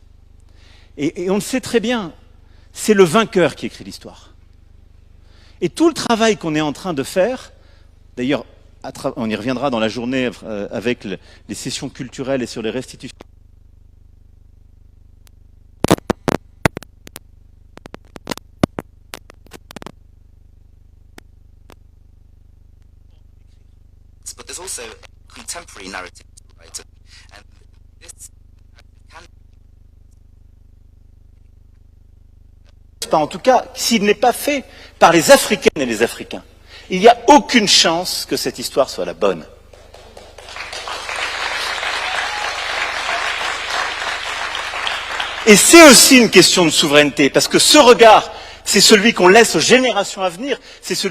Et on le sait très bien, c'est le vainqueur qui écrit l'histoire. Et tout le travail qu'on est en train de faire, d'ailleurs, on y reviendra dans la journée avec les sessions culturelles et sur les restitutions. But there's also a contemporary narrative to write, and this can... En tout cas, s'il n'est pas fait par les Africaines et les Africains, il n'y a aucune chance que cette histoire soit la bonne. Et c'est aussi une question de souveraineté, parce que ce regard, c'est celui qu'on laisse aux générations à venir, c'est celui...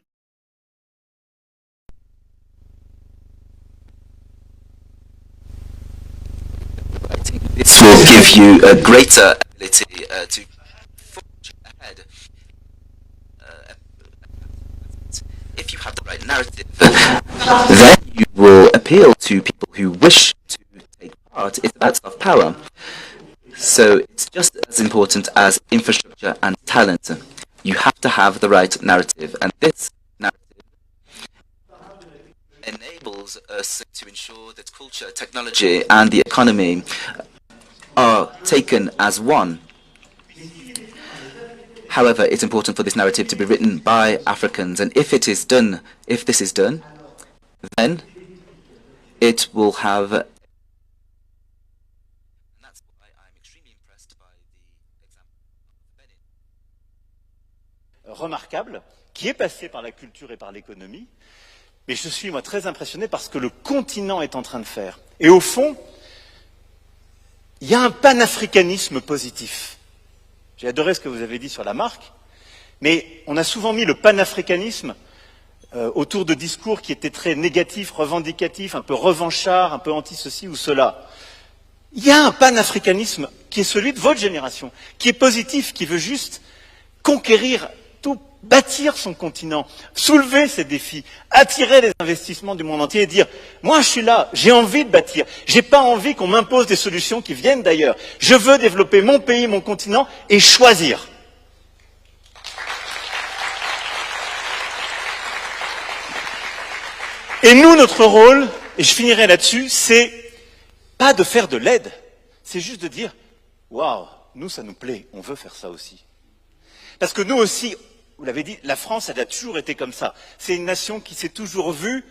This will give you a greater ability to forge ahead. If you have the right narrative, then you will appeal to people who wish to take part. It's about soft power. So it's just as important as infrastructure and talent. You have to have the right narrative, and this narrative enables us to ensure that culture, technology, and the economy are taken as one. However, it's important for this narrative to be written by Africans, and if this is done, then it will have... And that's why I'm extremely impressed by the example of Benin. Remarquable, qui est passé par la culture et par l'économie, mais je suis, moi, très impressionné par ce que le continent est en train de faire. Et au fond, il y a un panafricanisme positif. J'ai adoré ce que vous avez dit sur la marque, mais on a souvent mis le panafricanisme autour de discours qui étaient très négatifs, revendicatifs, un peu revanchards, un peu anti-ceci ou cela. Il y a un panafricanisme qui est celui de votre génération, qui est positif, qui veut juste conquérir tout, bâtir son continent, soulever ses défis, attirer les investissements du monde entier et dire « Moi, je suis là, j'ai envie de bâtir, j'ai pas envie qu'on m'impose des solutions qui viennent d'ailleurs. Je veux développer mon pays, mon continent et choisir. » Et nous, notre rôle, et je finirai là-dessus, c'est pas de faire de l'aide, c'est juste de dire « Waouh, nous, ça nous plaît, on veut faire ça aussi. » Parce que nous aussi, vous l'avez dit, la France, elle a toujours été comme ça. C'est une nation qui s'est toujours vue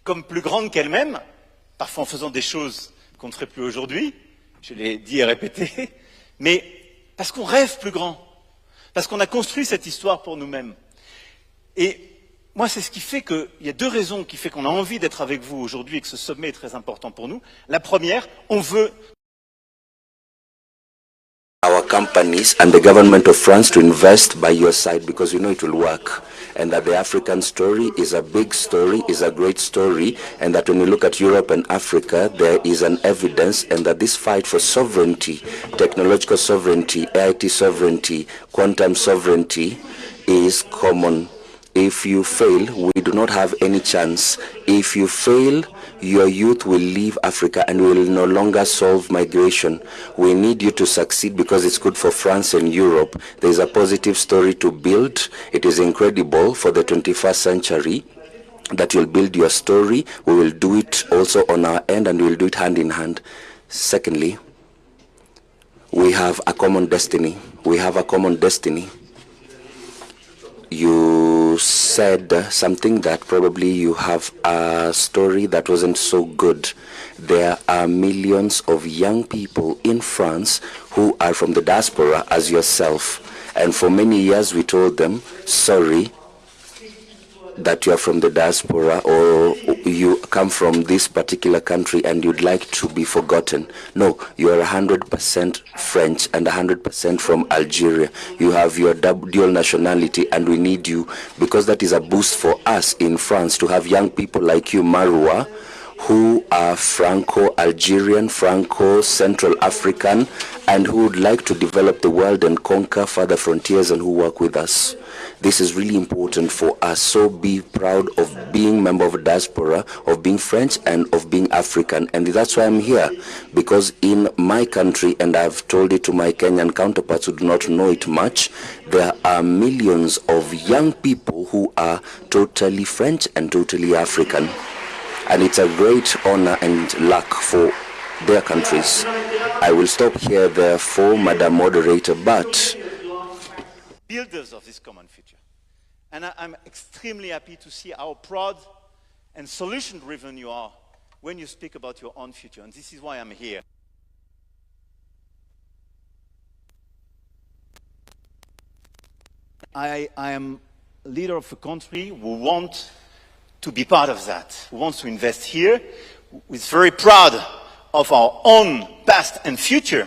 comme plus grande qu'elle-même, parfois en faisant des choses qu'on ne ferait plus aujourd'hui, je l'ai dit et répété, mais parce qu'on rêve plus grand, parce qu'on a construit cette histoire pour nous-mêmes. Et moi, c'est ce qui fait qu'il y a deux raisons qui font qu'on a envie d'être avec vous aujourd'hui et que ce sommet est très important pour nous. La première, on veut... Our companies and the government of France to invest by your side because you know it will work, and that the African story is a big story, is a great story, and that when you look at Europe and Africa, there is an evidence, and that this fight for sovereignty, technological sovereignty, IT sovereignty, quantum sovereignty is common. If you fail, we do not have any chance. If you fail, your youth will leave Africa and will no longer solve migration. We need you to succeed because it's good for France and Europe. There is a positive story to build. It is incredible for the 21st century that you'll build your story. We will do it also on our end, and we will do it hand in hand. Secondly, we have a common destiny. We have a common destiny. You said something that probably you have a story that wasn't so good. There are millions of young people in France who are from the diaspora as yourself, And for many years we told them, sorry, that you are from the diaspora or you come from this particular country and you'd like to be forgotten. No, you are 100% French and 100% from Algeria. You have your dual nationality and we need you, because that is a boost for us in France to have young people like you, Marwa, who are Franco-Algerian, Franco-Central African, and who would like to develop the world and conquer further frontiers and who work with us. This is really important for us, so be proud of being member of a diaspora, of being French and of being African. And that's why I'm here, because in my country, and I've told it to my Kenyan counterparts who do not know it much, there are millions of young people who are totally French and totally African. And it's a great honor and luck for their countries. I will stop here, therefore, Madam Moderator, but builders of this common future. And I'm extremely happy to see how proud and solution-driven you are when you speak about your own future. And this is why I'm here. I am a leader of a country who wants to be part of that, who wants to invest here, who is very proud of our own past and future.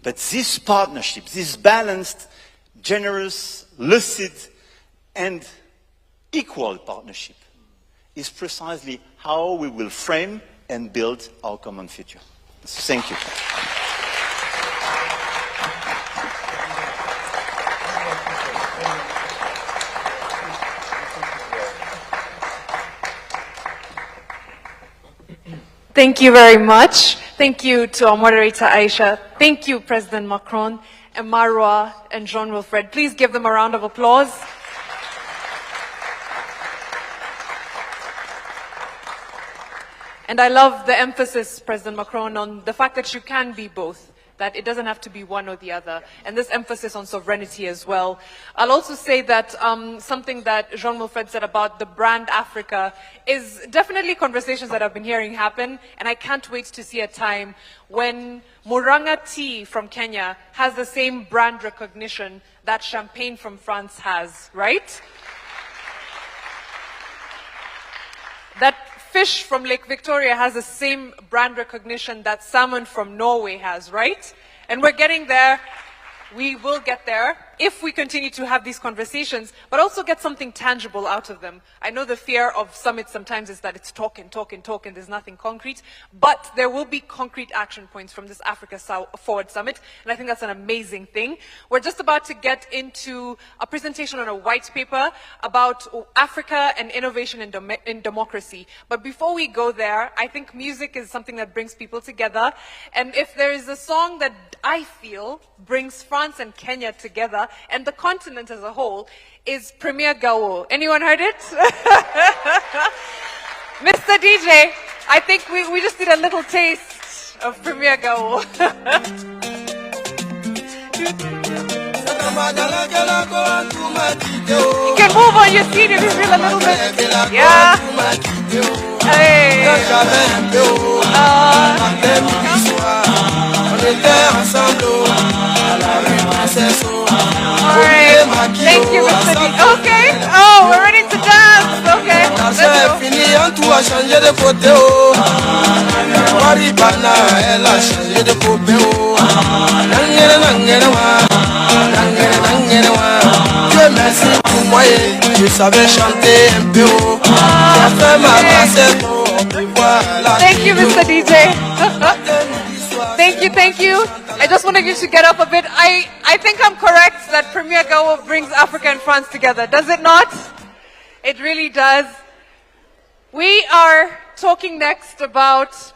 But this partnership, this balanced, generous, lucid, and equal partnership is precisely how we will frame and build our common future. Thank you. Thank you very much. Thank you to our moderator, Aisha. Thank you, President Macron, and Marwa, and Jean-Wilfred. Please give them a round of applause. And I love the emphasis, President Macron, on the fact that you can be both, that it doesn't have to be one or the other, and this emphasis on sovereignty as well. I'll also say that something that Jean-Wilfred said about the brand Africa is definitely conversations that I've been hearing happen, and I can't wait to see a time when Muranga tea from Kenya has the same brand recognition that champagne from France has, right? That fish from Lake Victoria has the same brand recognition that salmon from Norway has, right? And we're getting there. We will get there if we continue to have these conversations, but also get something tangible out of them. I know the fear of summits sometimes is that it's talk and talk and talk and there's nothing concrete, but there will be concrete action points from this Africa Forward Summit, and I think that's an amazing thing. We're just about to get into a presentation on a white paper about Africa and innovation in democracy. But before we go there, I think music is something that brings people together, and if there is a song that I feel brings France and Kenya together, and the continent as a whole, is Premier Gawo. Anyone heard it? Mr. DJ, I think we just need a little taste of Premier Gawo. You can move on your seat if you feel a little bit. Yeah. Hey. Alright, thank you, Mr. D. Okay, oh, we're ready to dance. Okay, let's Thank you, Mr. DJ. Thank you. I just wanted you to get up a bit. I think I'm correct that Premier Gawo brings Africa and France together. Does it not? It really does. We are talking next about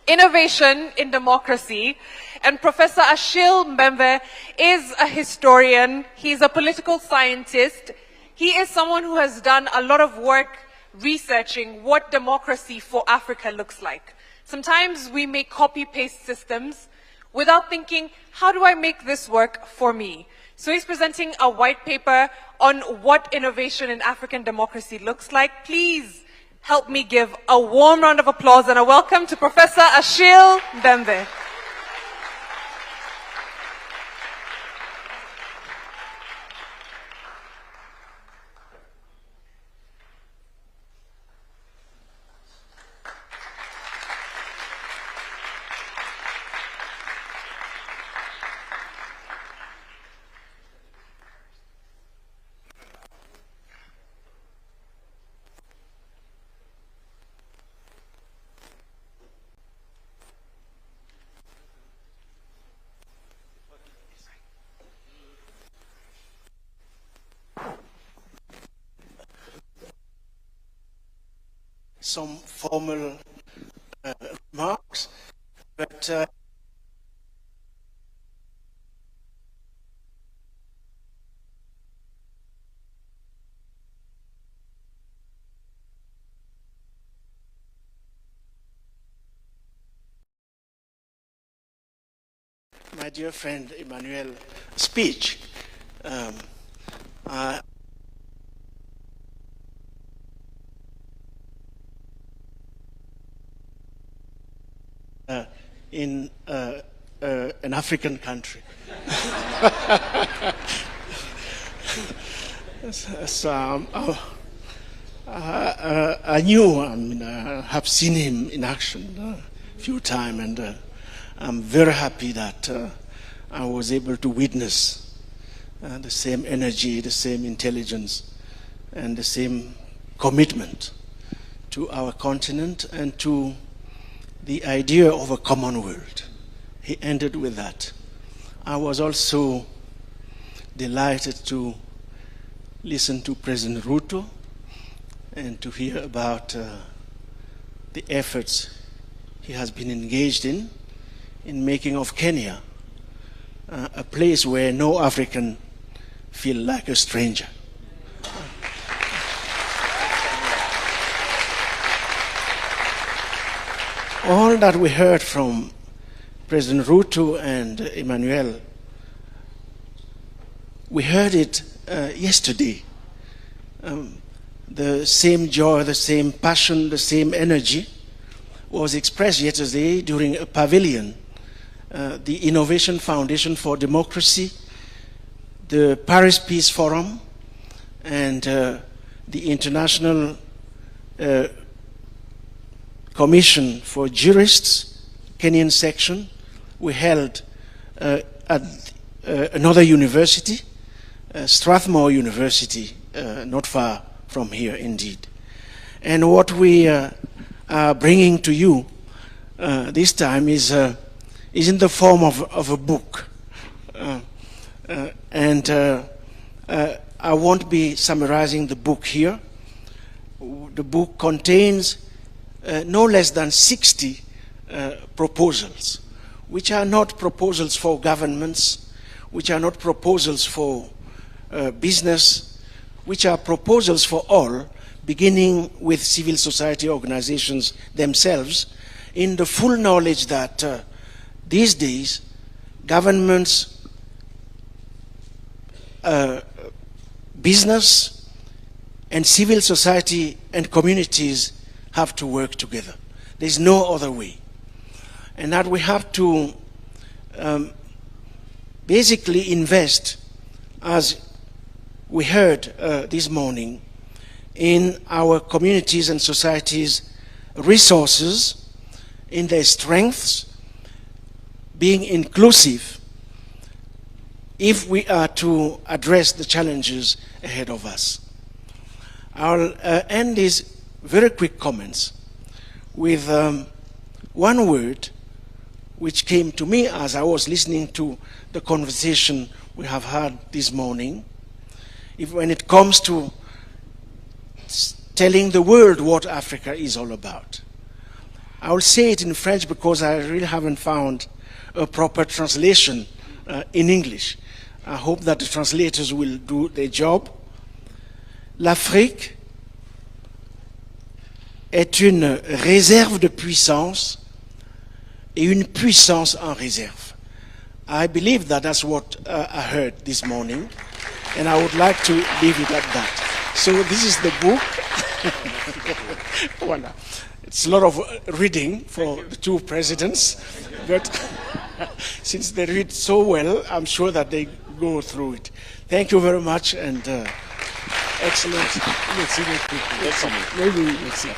innovation in democracy. And Professor Achille Mbembe is a historian. He's a political scientist. He is someone who has done a lot of work researching what democracy for Africa looks like. Sometimes we make copy-paste systems without thinking, how do I make this work for me? So he's presenting a white paper on what innovation in African democracy looks like. Please help me give a warm round of applause and a welcome to Professor Achille Mbembe. some formal remarks, but my dear friend Emmanuel's speech. In an African country. So, I knew, I have seen him in action a few times, and I'm very happy that I was able to witness the same energy, the same intelligence, and the same commitment to our continent and to the idea of a common world. He ended with that. I was also delighted to listen to President Ruto and to hear about the efforts he has been engaged in making of Kenya a place where no African feel like a stranger. All that we heard from President Ruto and Emmanuel, we heard it yesterday. The same joy, the same passion, the same energy was expressed yesterday during a pavilion. The Innovation Foundation for Democracy, the Paris Peace Forum, and the International Commission for Jurists, Kenyan section, we held at another university, Strathmore University, not far from here indeed. And what we are bringing to you this time is in the form of a book. I won't be summarizing the book here. The book contains no less than 60 proposals, which are not proposals for governments, which are not proposals for business, which are proposals for all, beginning with civil society organizations themselves, in the full knowledge that these days governments, business, and civil society and communities have to work together. There's no other way. And that we have to basically invest, as we heard this morning, in our communities and societies' resources, in their strengths, being inclusive, if we are to address the challenges ahead of us. I'll end these very quick comments with one word which came to me as I was listening to the conversation we have had this morning. When it comes to telling the world what Africa is all about. I will say it in French because I really haven't found a proper translation in English. I hope that the translators will do their job. L'Afrique est une réserve de puissance et une puissance en réserve. I believe that that's what I heard this morning, and I would like to leave it at that. So this is the book. Voilà. It's a lot of reading for the two presidents, but since they read so well, I'm sure that they go through it. Thank you very much, and excellent. Maybe let's see.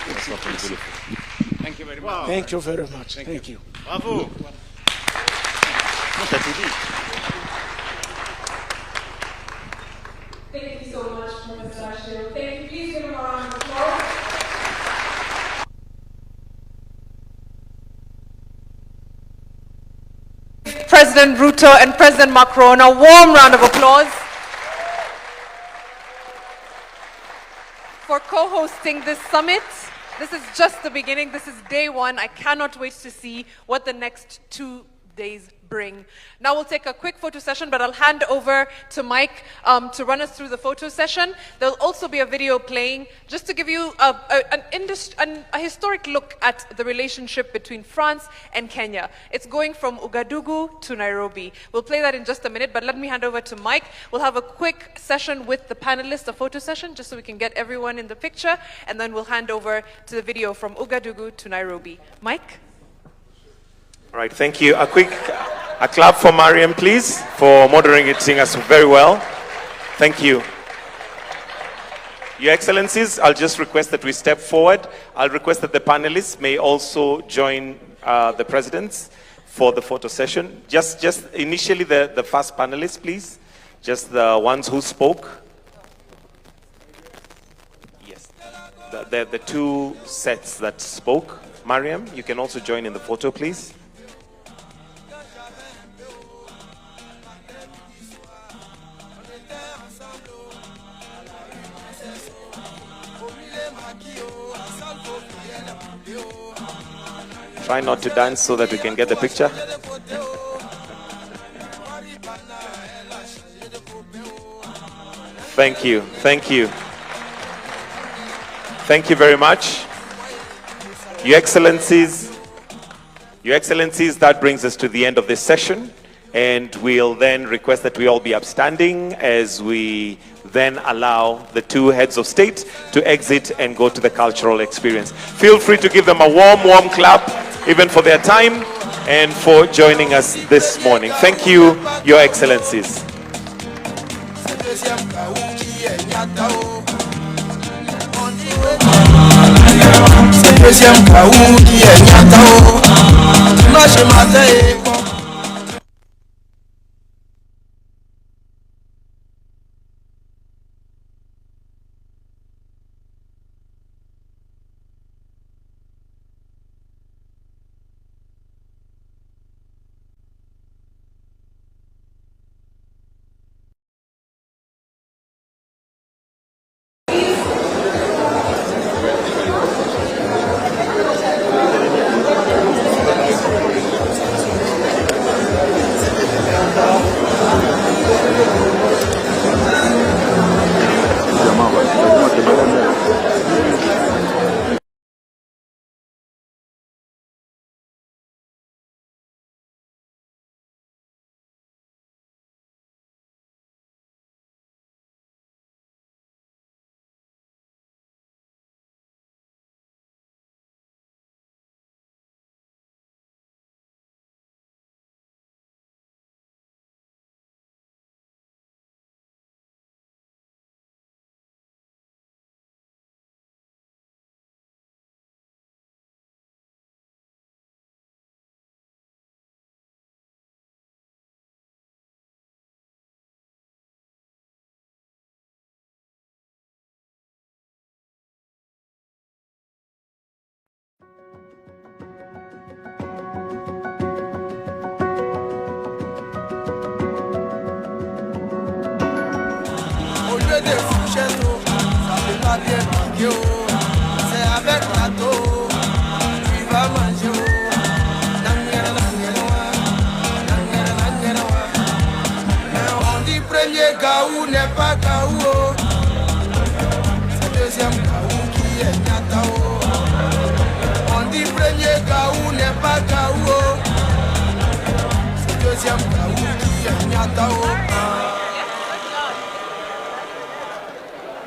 Thank you very much. Thank you very much. Thank you. Bravo. Thank you so much, Professor Ashil. Thank you. Please give him a round of applause. President Ruto and President Macron, a warm round of applause for co-hosting this summit This is just the beginning. This is day one. I cannot wait to see what the next 2 days bring. Now we'll take a quick photo session, but I'll hand over to Mike to run us through the photo session. There'll also be a video playing just to give you a historic look at the relationship between France and Kenya. It's going from Ouagadougou to Nairobi. We'll play that in just a minute, but let me hand over to Mike. We'll have a quick session with the panelists, a photo session, just so we can get everyone in the picture, and then we'll hand over to the video from Ouagadougou to Nairobi. Mike? All right, thank you. A clap for Mariam, please, for moderating us very well. Thank you. Your Excellencies, I'll just request that we step forward. I'll request that the panelists may also join the presidents for the photo session. Just initially the first panelist, please. Just the ones who spoke. Yes, the two sets that spoke. Mariam, you can also join in the photo, please. Try not to dance so that we can get the picture. Thank you. Thank you. Thank you very much. Your Excellencies, that brings us to the end of this session, and we'll then request that we all be upstanding as we then allow the two heads of state to exit and go to the cultural experience. Feel free to give them a warm clap, even for their time and for joining us this morning. Thank you, Your Excellencies. Deuxième Gaou qui est Nyatao.